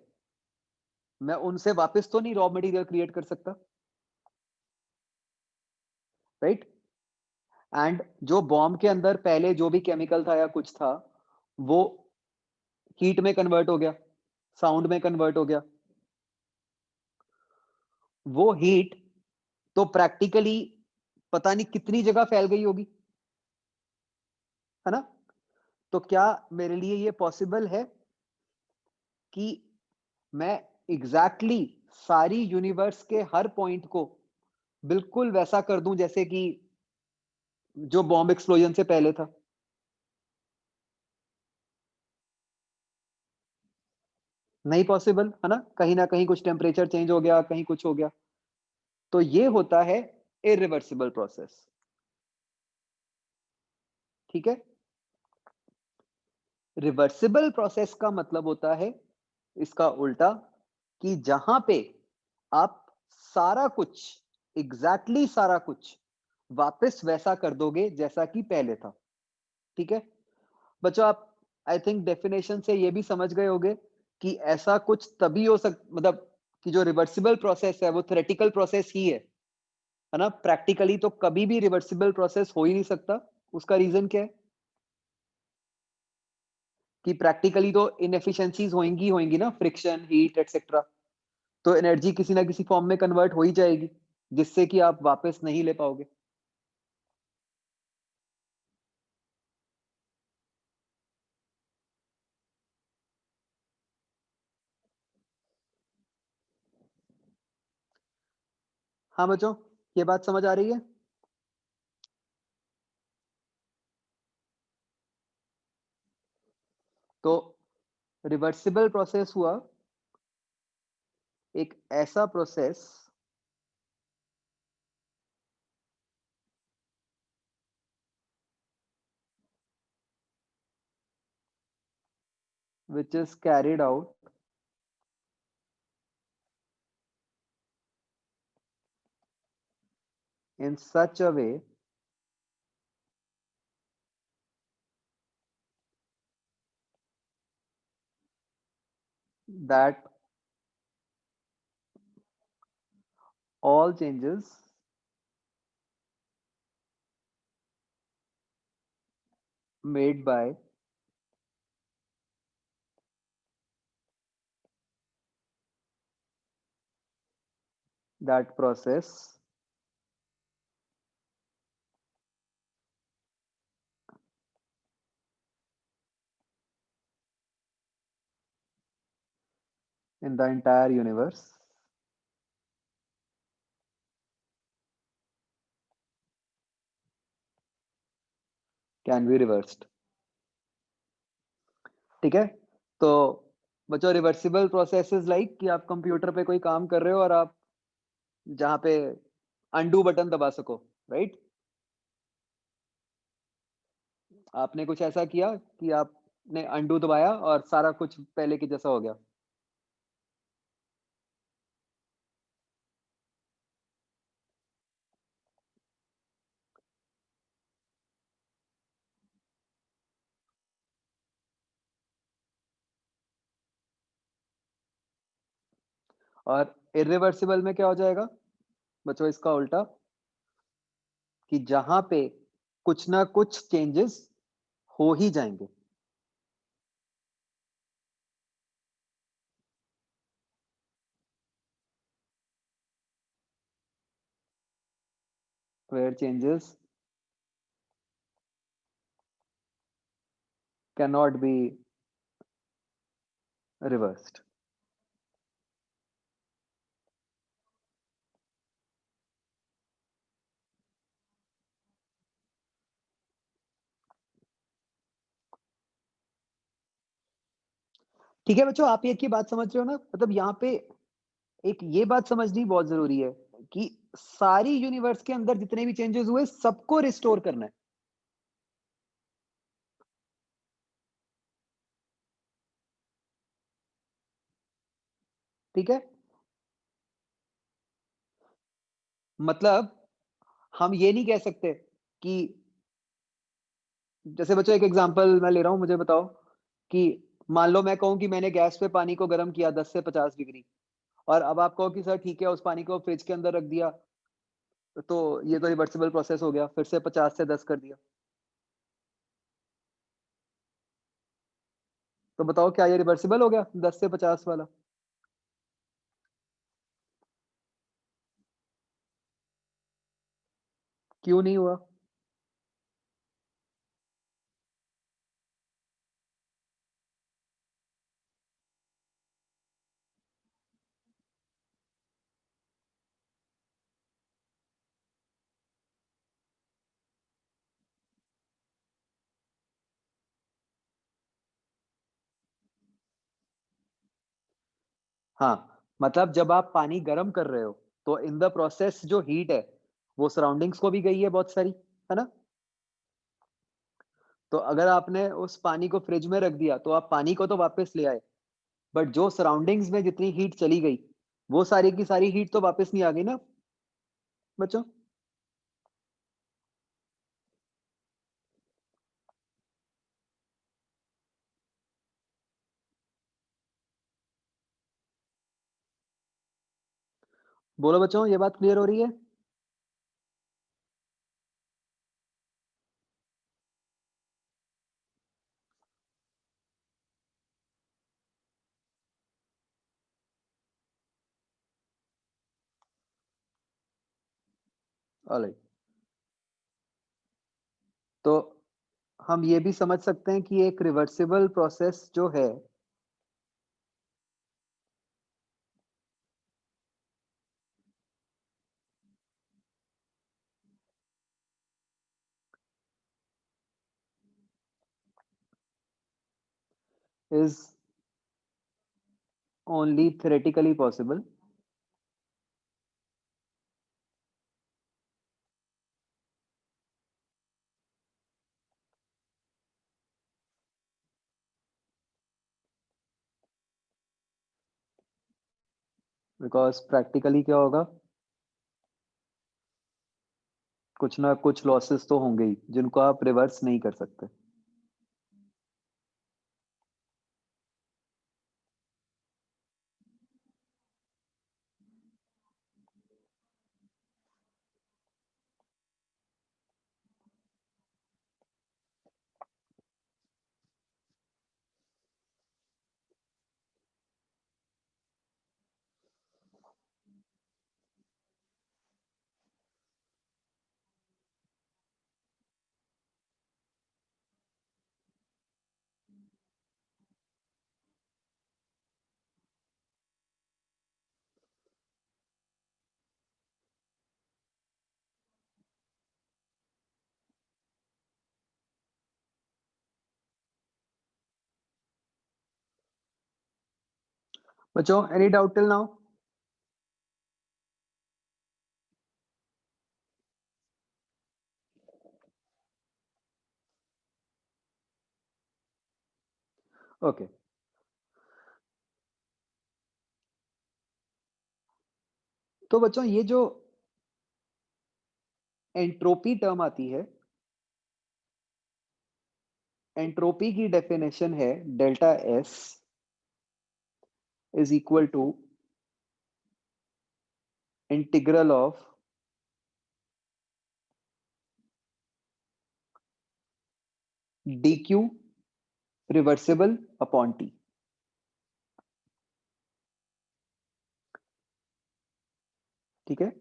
मैं उनसे वापस तो नहीं रॉ मटेरियल क्रिएट कर सकता, राइट। एंड जो बॉम्ब के अंदर पहले जो भी केमिकल था या कुछ था, वो हीट में कन्वर्ट हो गया, साउंड में कन्वर्ट हो गया। वो हीट तो प्रैक्टिकली पता नहीं कितनी जगह फैल गई होगी, है ना। तो क्या मेरे लिए ये पॉसिबल है कि मैं एग्जैक्टली exactly सारी यूनिवर्स के हर पॉइंट को बिल्कुल वैसा कर दूं जैसे कि जो बॉम्ब एक्सप्लोजन से पहले था? नहीं पॉसिबल, है ना कहीं कुछ टेम्परेचर चेंज हो गया, कहीं कुछ हो गया। तो ये होता है इरिवर्सिबल प्रोसेस। ठीक है। रिवर्सिबल प्रोसेस का मतलब होता है इसका उल्टा, कि जहां पे आप सारा कुछ, एग्जैक्टली सारा कुछ वापस वैसा कर दोगे जैसा कि पहले था। ठीक है बच्चों, आप आई थिंक डेफिनेशन से ये भी समझ गए होंगे कि ऐसा कुछ तभी हो सक मतलब कि जो रिवर्सिबल प्रोसेस है वो थ्योरेटिकल प्रोसेस ही है ना। प्रैक्टिकली तो कभी भी रिवर्सिबल प्रोसेस हो ही नहीं सकता। उसका रीजन क्या है? कि प्रैक्टिकली तो इनएफिशिएंसीज होंगी ना, फ्रिक्शन, हीट एटसेट्रा। तो एनर्जी किसी ना किसी फॉर्म में कन्वर्ट हो ही जाएगी, जिससे कि आप वापस नहीं ले पाओगे। हाँ बच्चों, ये बात समझ आ रही है? तो रिवर्सिबल प्रोसेस हुआ एक ऐसा process which is carried out in such a way that all changes made by that process in the entire universe can be reversed. ठीक है? तो बच्चों रिवर्सिबल प्रोसेस इज़ लाइक कि आप कंप्यूटर पे कोई काम कर रहे हो और आप जहाँ पे अनडू बटन दबा सको, राइट? आपने कुछ ऐसा किया कि आपने अनडू दबाया और सारा कुछ पहले के जैसा हो गया। और इर्रिवर्सिबल में क्या हो जाएगा? बच्चों इसका उल्टा कि जहाँ पे कुछ ना कुछ चेंजेस हो ही जाएँगे। Where changes cannot be reversed. ठीक है बच्चों, आप एक ही बात समझ रहे हो ना? मतलब यहाँ पे एक ये बात समझनी बहुत ज़रूरी है कि सारी यूनिवर्स के अंदर जितने भी चेंजेस हुए, सबको रिस्टोर करना है। ठीक है? मतलब हम ये नहीं कह सकते कि जैसे बच्चों एक एग्ज़ाम्पल मैं ले रहा हूँ, मुझे बताओ कि मान लो मैं कहूँ कि मैंने गैस पे पानी को गर्म किया 10 से 50 डिग्री और अब आप कहो कि सर ठीक है, उस पानी को फ्रिज के अंदर रख दिया, तो ये तो रिवर्सिबल प्रोसेस हो गया, फिर से 50 से 10 कर दिया। तो बताओ क्या ये रिवर्सिबल हो गया 10 से 50 वाला? क्यों नहीं हुआ? हाँ, मतलब जब आप पानी गरम कर रहे हो, तो इन द प्रोसेस जो हीट है, वो सराउंडिंग्स को भी गई है बहुत सारी, है ना? तो अगर आपने उस पानी को फ्रिज में रख दिया, तो आप पानी को तो वापस ले आए, बट जो सराउंडिंग्स में जितनी हीट चली गई, वो सारी की सारी हीट तो वापस नहीं आ गई ना बच्चों? बोलो बच्चों, ये बात क्लियर हो रही है? ऑलराइट। तो हम ये भी समझ सकते हैं कि एक रिवर्सिबल प्रोसेस जो है, is only theoretically possible because practically क्या होगा, कुछ ना कुछ लॉसेस तो होंगे ही जिनको आप रिवर्स नहीं कर सकते। बच्चों any doubt till now? Okay, तो बच्चों ये जो एंट्रोपी टर्म आती है, एंट्रोपी की डेफिनेशन है delta S is equal to integral of D Q reversible upon T. ठीक है,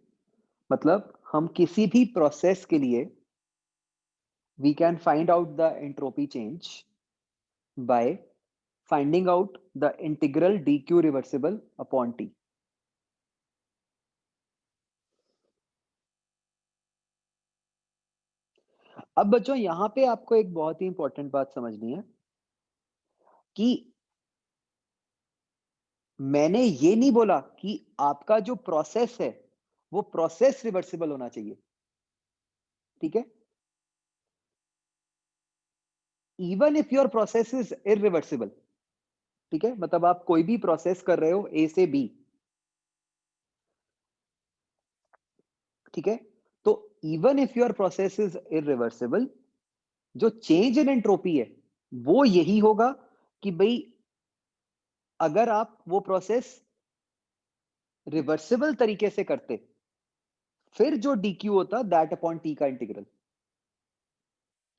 मतलब हम किसी भी प्रोसेस के लिए we can find out the entropy change by finding out the integral D Q reversible upon T. अब बच्चों यहां पे आपको एक बहुत ही इंपॉर्टेंट बात समझनी है कि मैंने ये नहीं बोला कि आपका जो प्रोसेस है वो प्रोसेस रिवर्सिबल होना चाहिए। ठीक है, even if your process is irreversible, ठीक है, मतलब आप कोई भी प्रोसेस कर रहे हो ए से बी, ठीक है, तो even if your process is irreversible, जो चेंज इन एंट्रोपी है वो यही होगा कि भाई अगर आप वो प्रोसेस रिवर्सिबल तरीके से करते, फिर जो dq होता दैट अपॉन टी का इंटीग्रल।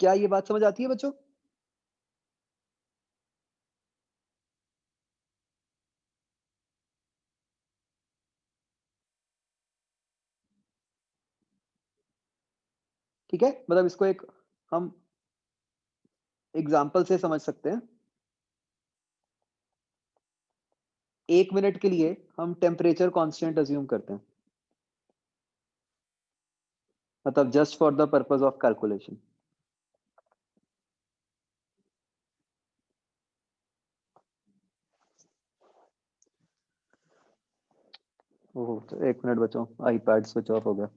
क्या ये बात समझ आती है बच्चों? ठीक है, मतलब इसको एक हम एग्जाम्पल से समझ सकते हैं। 1 मिनट के लिए हम टेम्परेचर कांस्टेंट अज्यूम करते हैं, मतलब just for the purpose of calculation. Oh, तो 1 मिनट बच्चों, आईपैड स्विच ऑफ हो गया।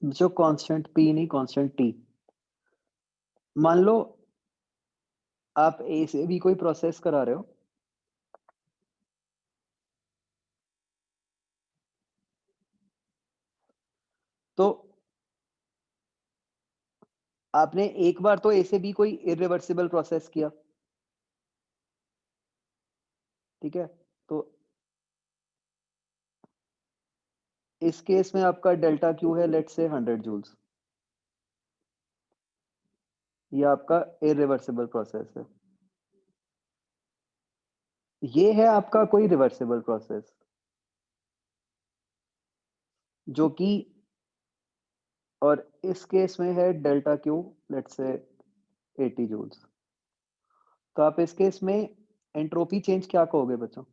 जो कांस्टेंट पी नहीं, कांस्टेंट टी। मान लो आप ए से बी कोई प्रोसेस करा रहे हो, तो आपने एक बार तो ए से बी कोई इरिवर्सिबल प्रोसेस किया, ठीक है? तो इस केस में आपका डेल्टा क्यू है लेट्स से 100 जूल्स। ये आपका इरिवर्सिबल प्रोसेस है। ये है आपका कोई रिवर्सिबल प्रोसेस जो कि, और इस केस में है delta Q let's say 80 joules. तो आप इस केस में एंट्रोपी चेंज क्या कहोगे बच्चों?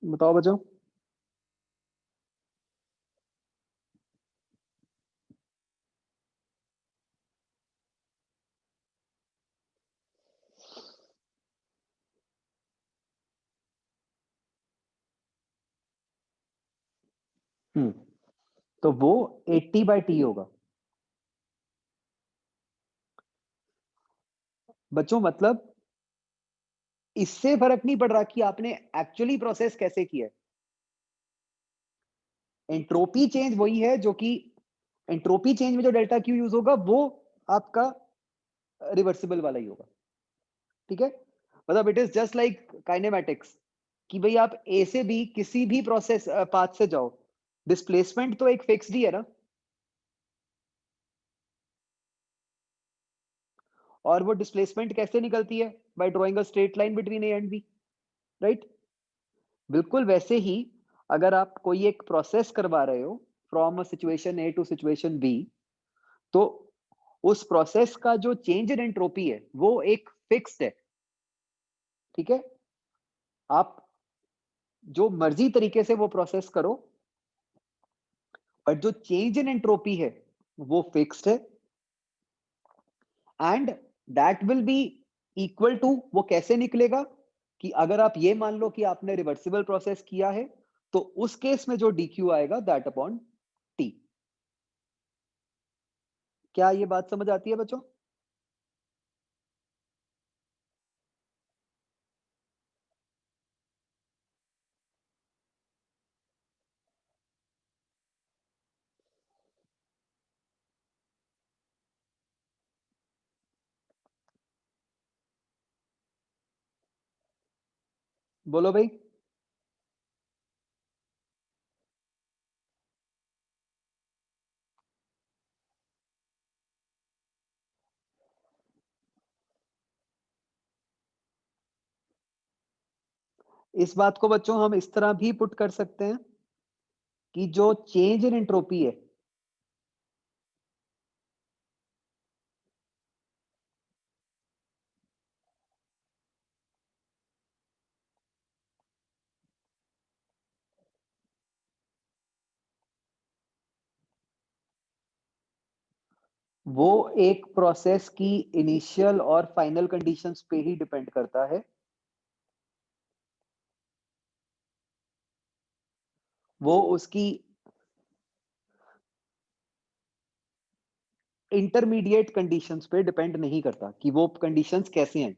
बताओ बच्चों। तो वो 80/T होगा बच्चों। मतलब इससे फर्क नहीं पड़ रहा कि आपने एक्चुअली प्रोसेस कैसे किया है। एंट्रोपी चेंज वही है जो कि, एंट्रोपी चेंज में जो डेल्टा क्यू यूज होगा वो आपका रिवर्सिबल वाला ही होगा, ठीक है? मतलब it is just like kinematics, कि भाई आप ए से बी किसी भी प्रोसेस पाथ से जाओ, डिस्प्लेसमेंट तो एक फिक्स्ड ही है ना। और वो डिस्प्लेसमेंट कैसे निकलती है? By drawing a straight line between A and B, right? बिल्कुल वैसे ही अगर आप कोई एक प्रोसेस करवा रहे हो from a situation A to situation B, तो उस प्रोसेस का जो चेंज इन एंट्रोपी है वो एक फिक्स्ड है, ठीक है? आप जो मर्जी तरीके से वो प्रोसेस करो, और जो चेंज इन एंट्रोपी है वो फिक्स्ड है, and that will be equal to, वो कैसे निकलेगा कि अगर आप ये मान लो कि आपने रिवर्सिबल प्रोसेस किया है, तो उस केस में जो dq आएगा दैट अपॉन t। क्या ये बात समझ आती है बच्चों? बोलो भाई। इस बात को बच्चों हम इस तरह भी पुट कर सकते हैं कि जो चेंज इन एंट्रोपी है वो एक प्रोसेस की इनिशियल और फाइनल कंडीशंस पे ही डिपेंड करता है। वो उसकी इंटरमीडिएट कंडीशंस पे डिपेंड नहीं करता कि वो कंडीशंस कैसे हैं।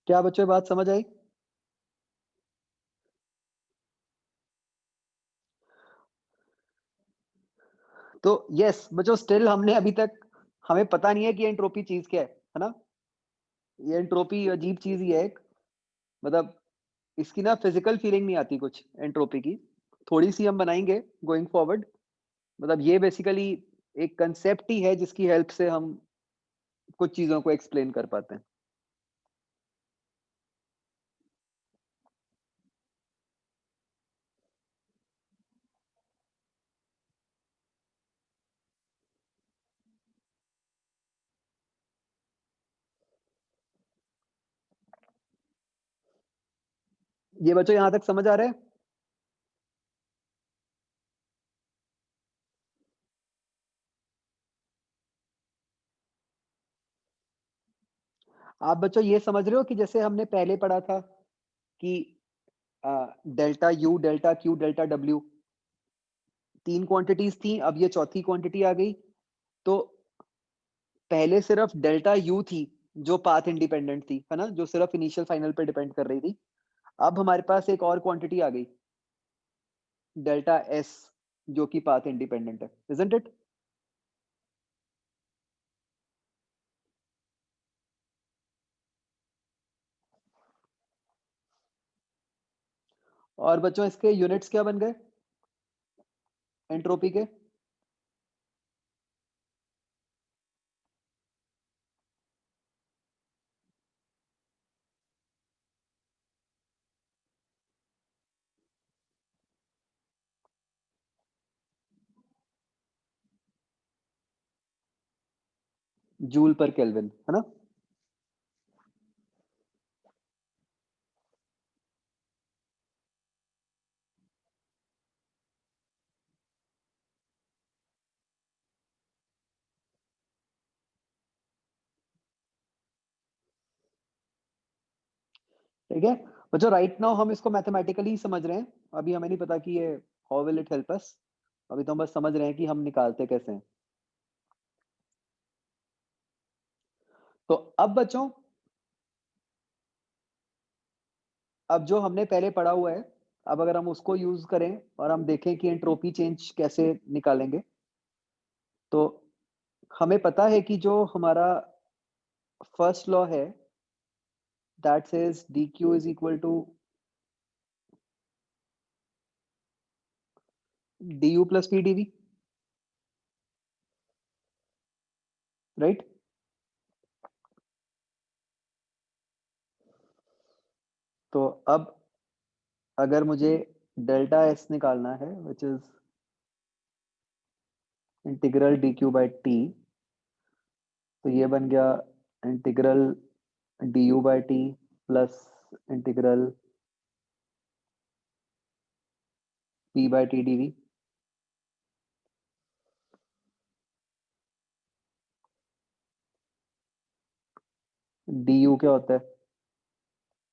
क्या बच्चों बात समझ आई? तो यस बच्चों, स्टिल हमने अभी तक हमें पता नहीं है कि एंट्रोपी चीज क्या है ना? ये एंट्रोपी अजीब चीज ही है एक, मतलब इसकी ना फिजिकल फीलिंग नहीं आती कुछ एंट्रोपी की, थोड़ी सी हम बनाएंगे गोइंग फॉरवर्ड। मतलब ये बेसिकली एक कंसेप्ट ही है जिसकी हेल्प से हम कुछ चीजों को एक्सप्लेन कर पाते हैं। ये बच्चों यहां तक समझ आ रहा है? आप बच्चों ये समझ रहे हो कि जैसे हमने पहले पढ़ा था कि delta U, delta Q, delta W, तीन क्वांटिटीज थी, अब ये चौथी क्वांटिटी आ गई। तो पहले सिर्फ डेल्टा यू थी जो पाथ इंडिपेंडेंट थी, है ना, जो सिर्फ इनिशियल फाइनल पे डिपेंड कर रही थी। अब हमारे पास एक और क्वांटिटी आ गई, डेल्टा एस, जो कि पाथ इंडिपेंडेंट है, इजंट इट? और बच्चों इसके यूनिट्स क्या बन गए एंट्रोपी के? जूल पर केल्विन, है ना? ठीक है बच्चों, राइट नाउ हम इसको मैथमेटिकली समझ रहे हैं, अभी हमें नहीं पता कि ये how will it help us. अभी तो हम बस समझ रहे हैं कि हम निकालते कैसे हैं। तो अब बच्चों, अब जो हमने पहले पढ़ा हुआ है, अब अगर हम उसको यूज करें और हम देखें कि एंट्रोपी चेंज कैसे निकालेंगे, तो हमें पता है कि जो हमारा फर्स्ट लॉ है, that says D Q is equal to D U plus P D V, right? तो अब अगर मुझे डेल्टा एस निकालना है, which is integral D Q by T, तो ये बन गया integral D U by T plus integral P by T D V. D U क्या होता है?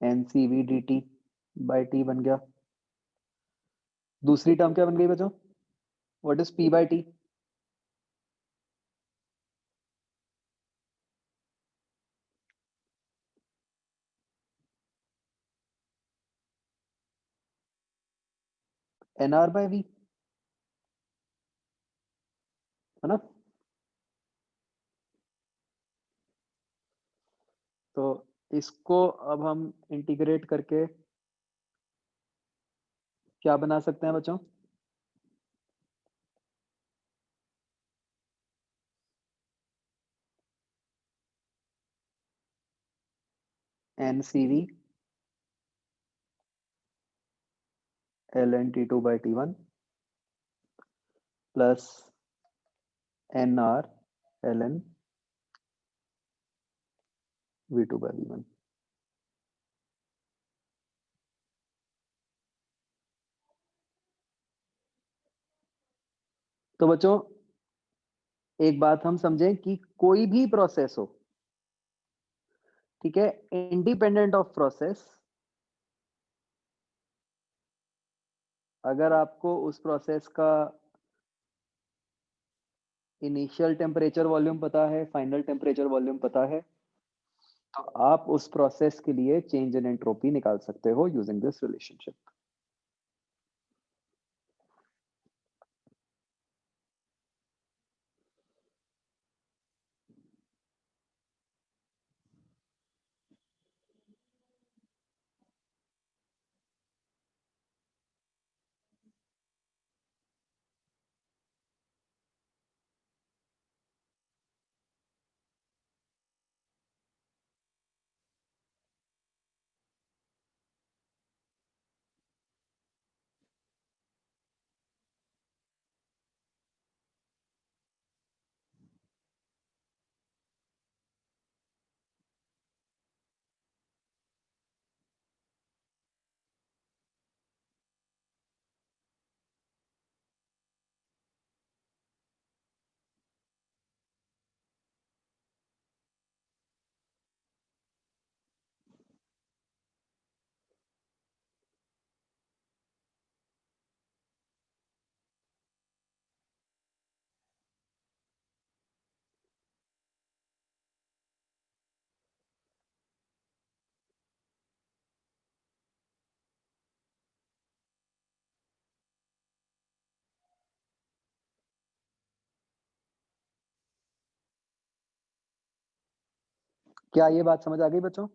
N C V D T by T बन गया। दूसरी टर्म क्या बन गई बच्चों? What is P by T? N R by V, है ना? तो इसको अब हम इंटीग्रेट करके क्या बना सकते हैं बच्चों? N C V L N T two by T one plus N R L N V two by V one. तो बच्चों एक बात हम समझें कि कोई भी प्रोसेस हो, ठीक है, इंडिपेंडेंट ऑफ प्रोसेस, अगर आपको उस प्रोसेस का इनिशियल टेम्परेचर वॉल्यूम पता है, फाइनल टेम्परेचर वॉल्यूम पता है, तो आप उस प्रोसेस के लिए चेंज इन एंट्रोपी निकाल सकते हो यूजिंग दिस रिलेशनशिप। क्या ये बात समझ आ गई बच्चों?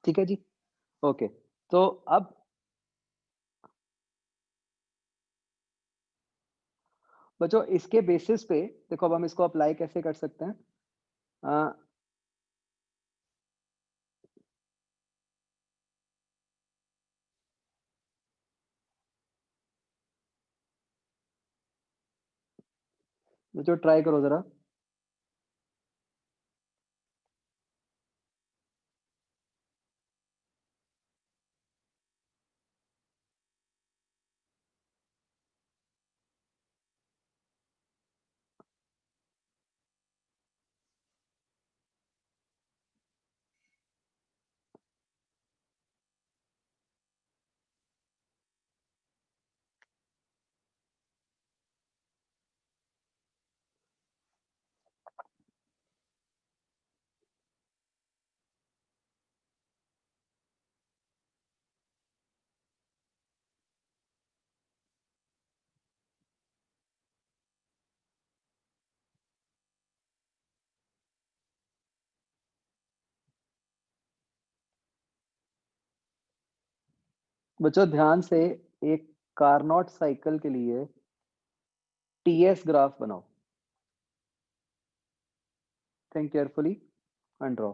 ठीक है जी। ओके, तो अब बच्चों इसके बेसिस पे देखो, अब हम इसको अप्लाई कैसे कर सकते हैं? अ, बच्चों ट्राई करो जरा। बच्चों ध्यान से एक कारनॉट साइकिल के लिए टीएस ग्राफ बनाओ। Think carefully and draw.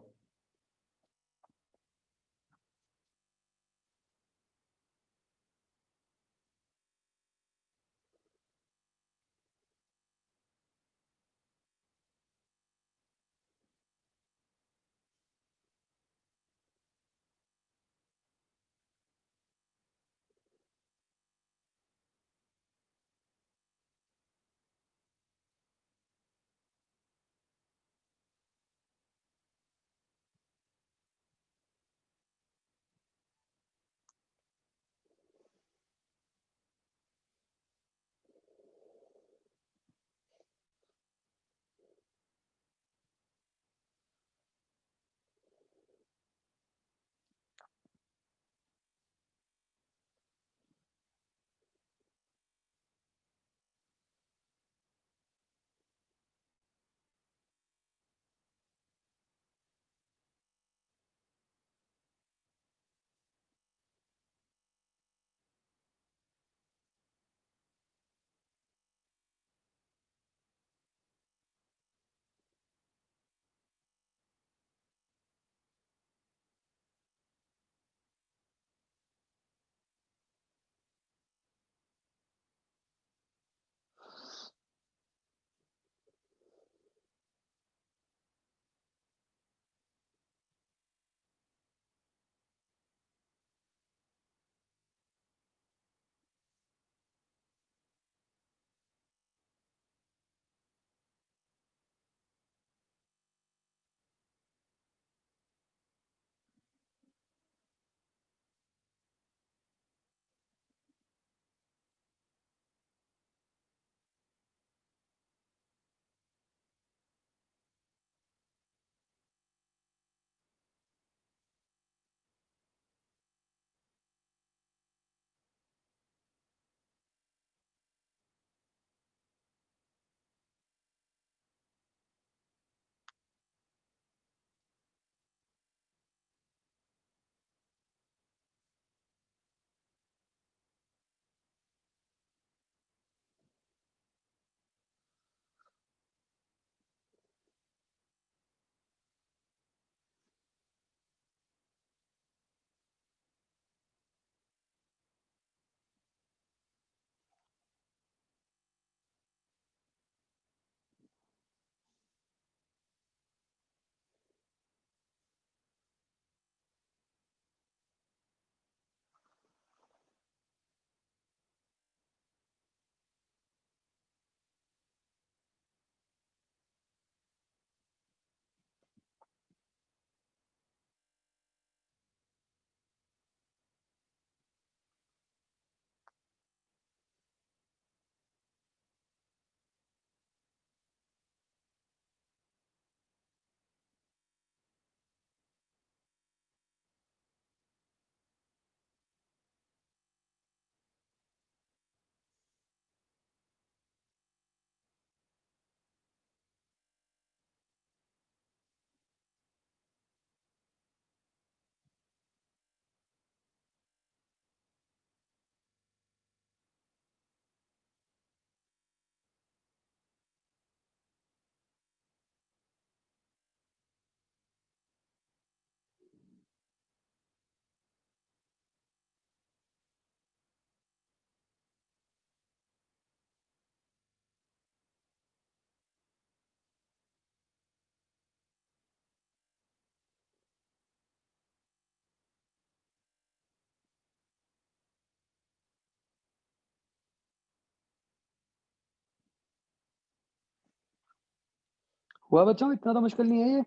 हुआ बच्चों, इतना तो मुश्किल नहीं है ये।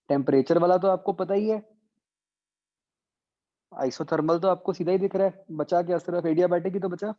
टेम्परेचर वाला तो आपको पता ही है, आइसोथर्मल तो आपको सीधा ही दिख रहा है। बचा क्या, सिर्फ एडियाबैटिक ही तो बचा।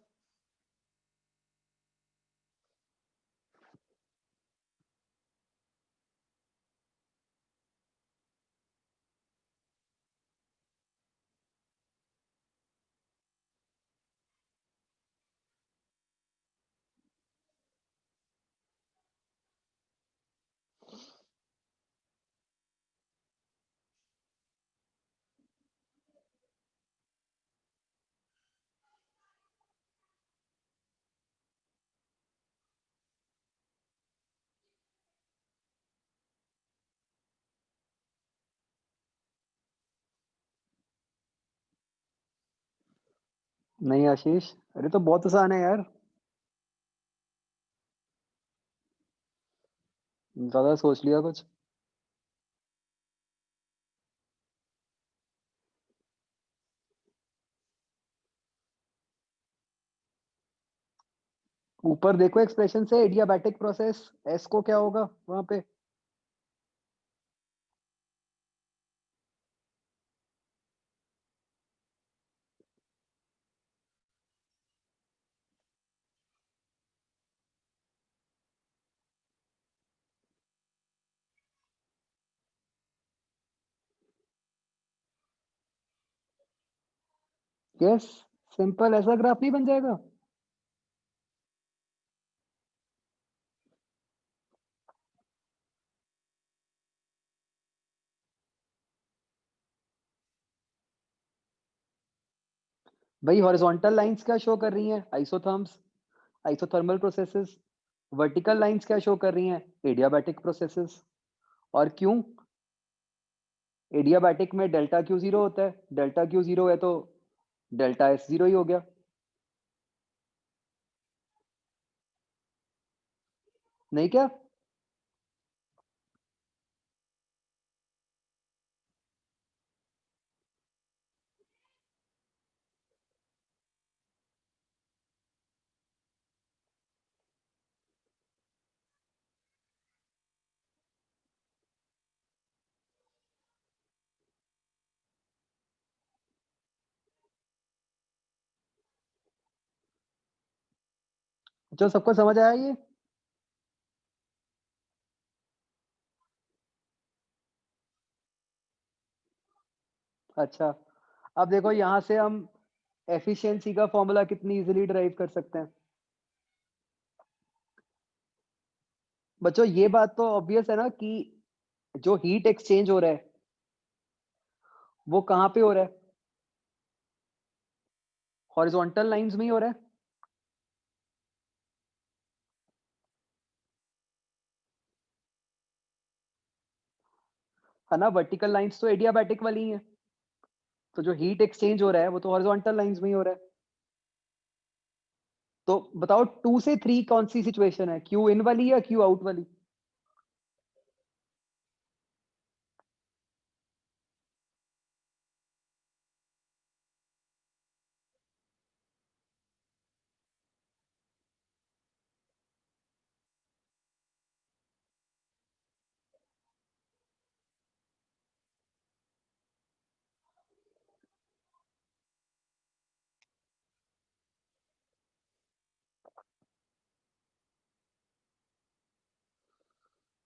नहीं आशीष, अरे तो बहुत आसान है यार, ज्यादा सोच लिया कुछ। ऊपर देखो एक्सप्रेशन से, एडियाबैटिक प्रोसेस, एस को क्या होगा वहां पे। यस, सिंपल, ऐसा ग्राफ नहीं बन जाएगा। भाई हॉरिजॉन्टल लाइंस क्या शो कर रही हैं, isotherms, isothermal processes. Vertical lines क्या शो कर रही हैं, एडियाबैटिक प्रोसेसेस। और क्यों, एडियाबैटिक में डेल्टा क्यू जीरो होता है, डेल्टा क्यू जीरो है तो डेल्टा एस जीरो ही हो गया। नहीं क्या। जो सबको समझ आया ये। अच्छा, अब देखो यहाँ से हम एफिशिएंसी का फॉर्मूला कितनी इजीली ड्राइव कर सकते हैं। बच्चों ये बात तो ऑब्वियस है ना कि जो हीट एक्सचेंज हो रहा है वो कहाँ पे हो रहा है, हॉरिजॉन्टल लाइंस में ही हो रहा है। है ना, वर्टिकल लाइंस तो एडियाबैटिक वाली ही है, तो जो हीट एक्सचेंज हो रहा है वो तो हॉरिजॉन्टल लाइंस में ही हो रहा है। तो बताओ 2 से 3 कौन सी सिचुएशन है, क्यू इन वाली या क्यू आउट वाली।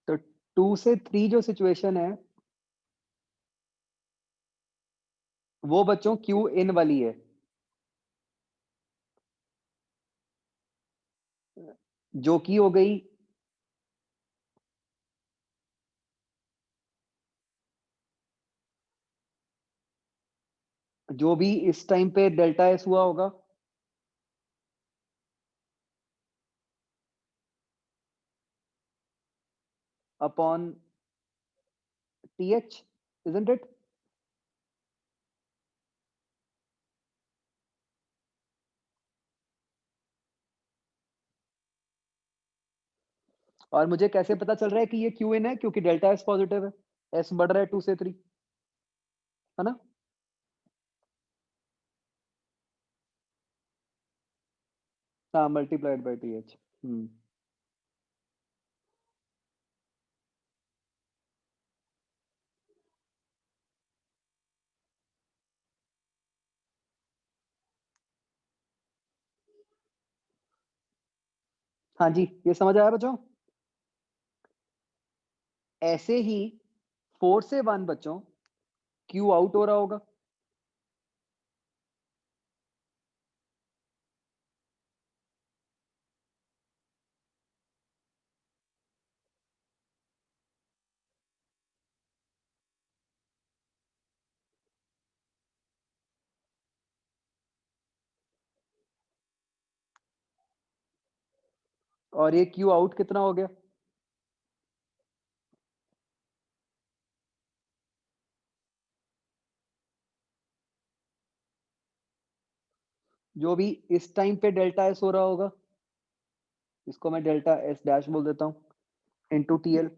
तो 2 से 3 जो सिचुएशन है वो बच्चों क्यू इन वाली है, जो की हो गई, जो भी इस टाइम पे डेल्टा एस हुआ होगा upon T H, isn't it. और मुझे कैसे पता चल रहा है कि ये क्यू इन है? क्योंकि डेल्टा एस पॉजिटिव है, एस बढ़ रहा है 2 से 3, है ना? हाँ, मल्टीप्लाइड बाय टी एच। हाँ जी, ये समझ आया बच्चों? ऐसे ही 4 से 1 बच्चों क्यू आउट हो रहा होगा। और ये क्यू आउट कितना हो गया? जो भी इस टाइम पे डेल्टा एस हो रहा होगा, इसको मैं डेल्टा एस डैश बोल देता हूँ, इनटू टीएल।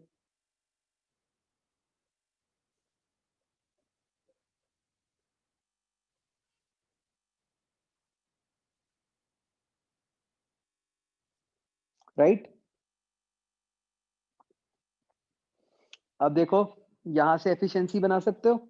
राइट? अब देखो, यहां से एफिशिएंसी बना सकते हो।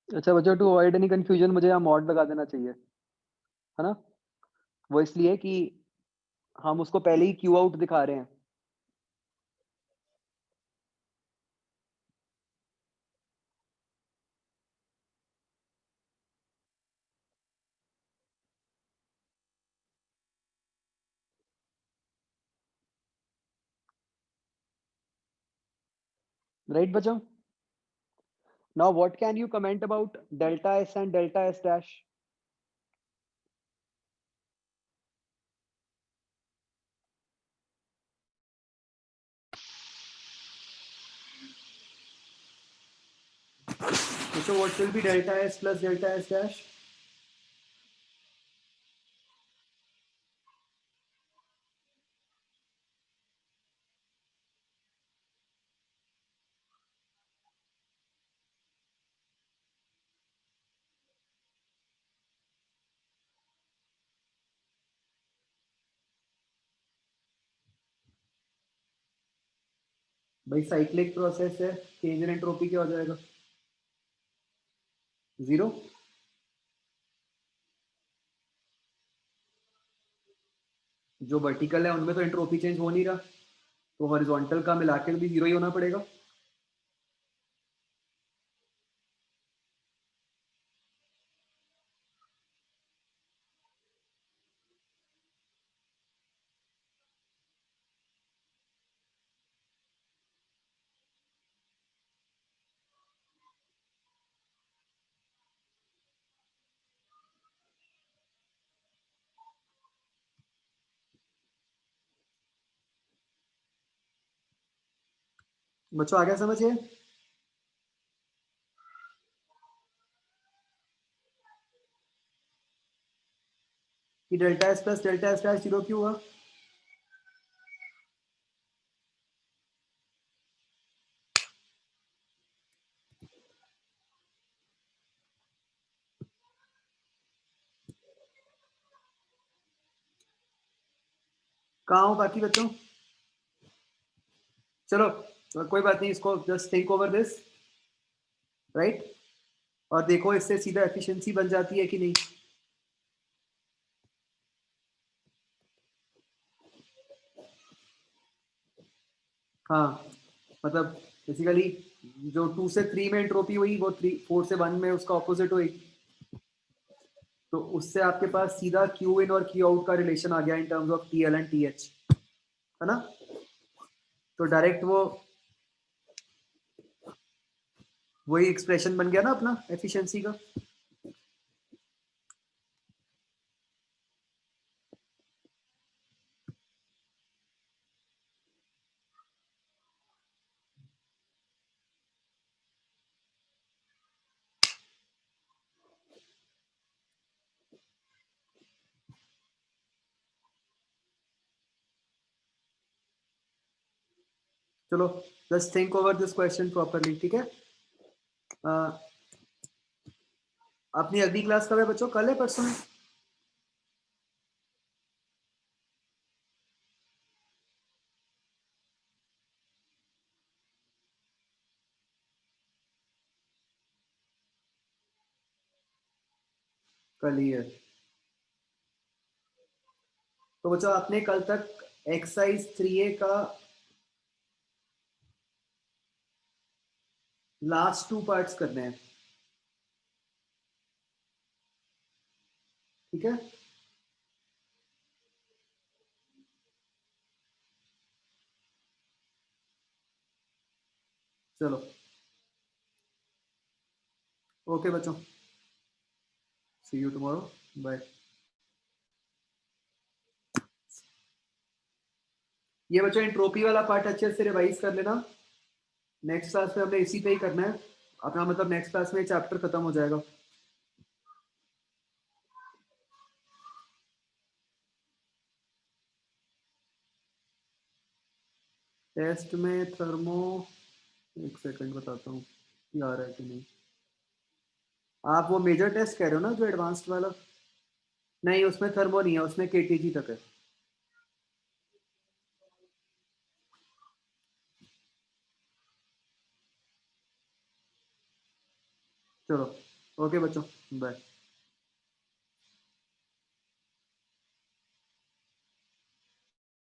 अच्छा बच्चों, टू अवॉइड एनी कंफ्यूजन मुझे यहाँ मॉड लगा देना चाहिए, है ना? वो इसलिए कि हम उसको पहले ही क्यू आउट दिखा रहे हैं। राइट बच्चों? Now what can you comment about delta S and delta S dash? So what will be delta S plus delta S dash? भाई साइक्लिक प्रोसेस है, चेंज इन एंट्रोपी क्या हो जाएगा? जीरो। जो वर्टिकल है उनमें तो एंट्रोपी चेंज हो नहीं रहा, तो हॉरिजॉन्टल का मिला के भी जीरो ही होना पड़ेगा। बच्चों आ गया समझिए? कि delta S plus delta S dash zero क्यों हुआ? कहाँ हो बाकी बच्चों? चलो तो कोई बात नहीं, इसको just think over this, right? और देखो इससे सीधा एफिशिएंसी बन जाती है कि नहीं। हाँ, मतलब बेसिकली जो 2 से 3 में एंट्रोपी हुई वो 4 से 1 में उसका ऑपोजिट हुई, तो उससे आपके पास सीधा क्यू इन और क्यू आउट का रिलेशन आ गया in terms of T L and T H, है ना। तो डायरेक्ट वो वही एक्सप्रेशन बन गया ना अपना एफिशिएंसी का। चलो just think over this question properly, ठीक है। अपनी अगली क्लास कब है बच्चों, कल है परसों है? कल ही है। तो बच्चों आपने कल तक एक्सरसाइज 3A का लास्ट 2 पार्ट्स करने हैं, ठीक है। चलो ओके बच्चों, सी यू टुमारो, बाय। ये बच्चों एंट्रोपी वाला पार्ट अच्छे से रिवाइज कर लेना, नेक्स्ट क्लास में हमने इसी पे ही करना है अपना, मतलब नेक्स्ट क्लास में चैप्टर खत्म हो जाएगा। टेस्ट में थर्मो, एक सेकंड बताता हूँ आ रहा है कि नहीं। आप वो मेजर टेस्ट कह रहे हो ना, जो एडवांस्ड वाला? नहीं उसमें थर्मो नहीं है, उसमें केटीजी तक है। चलो ओके बच्चों, बाय।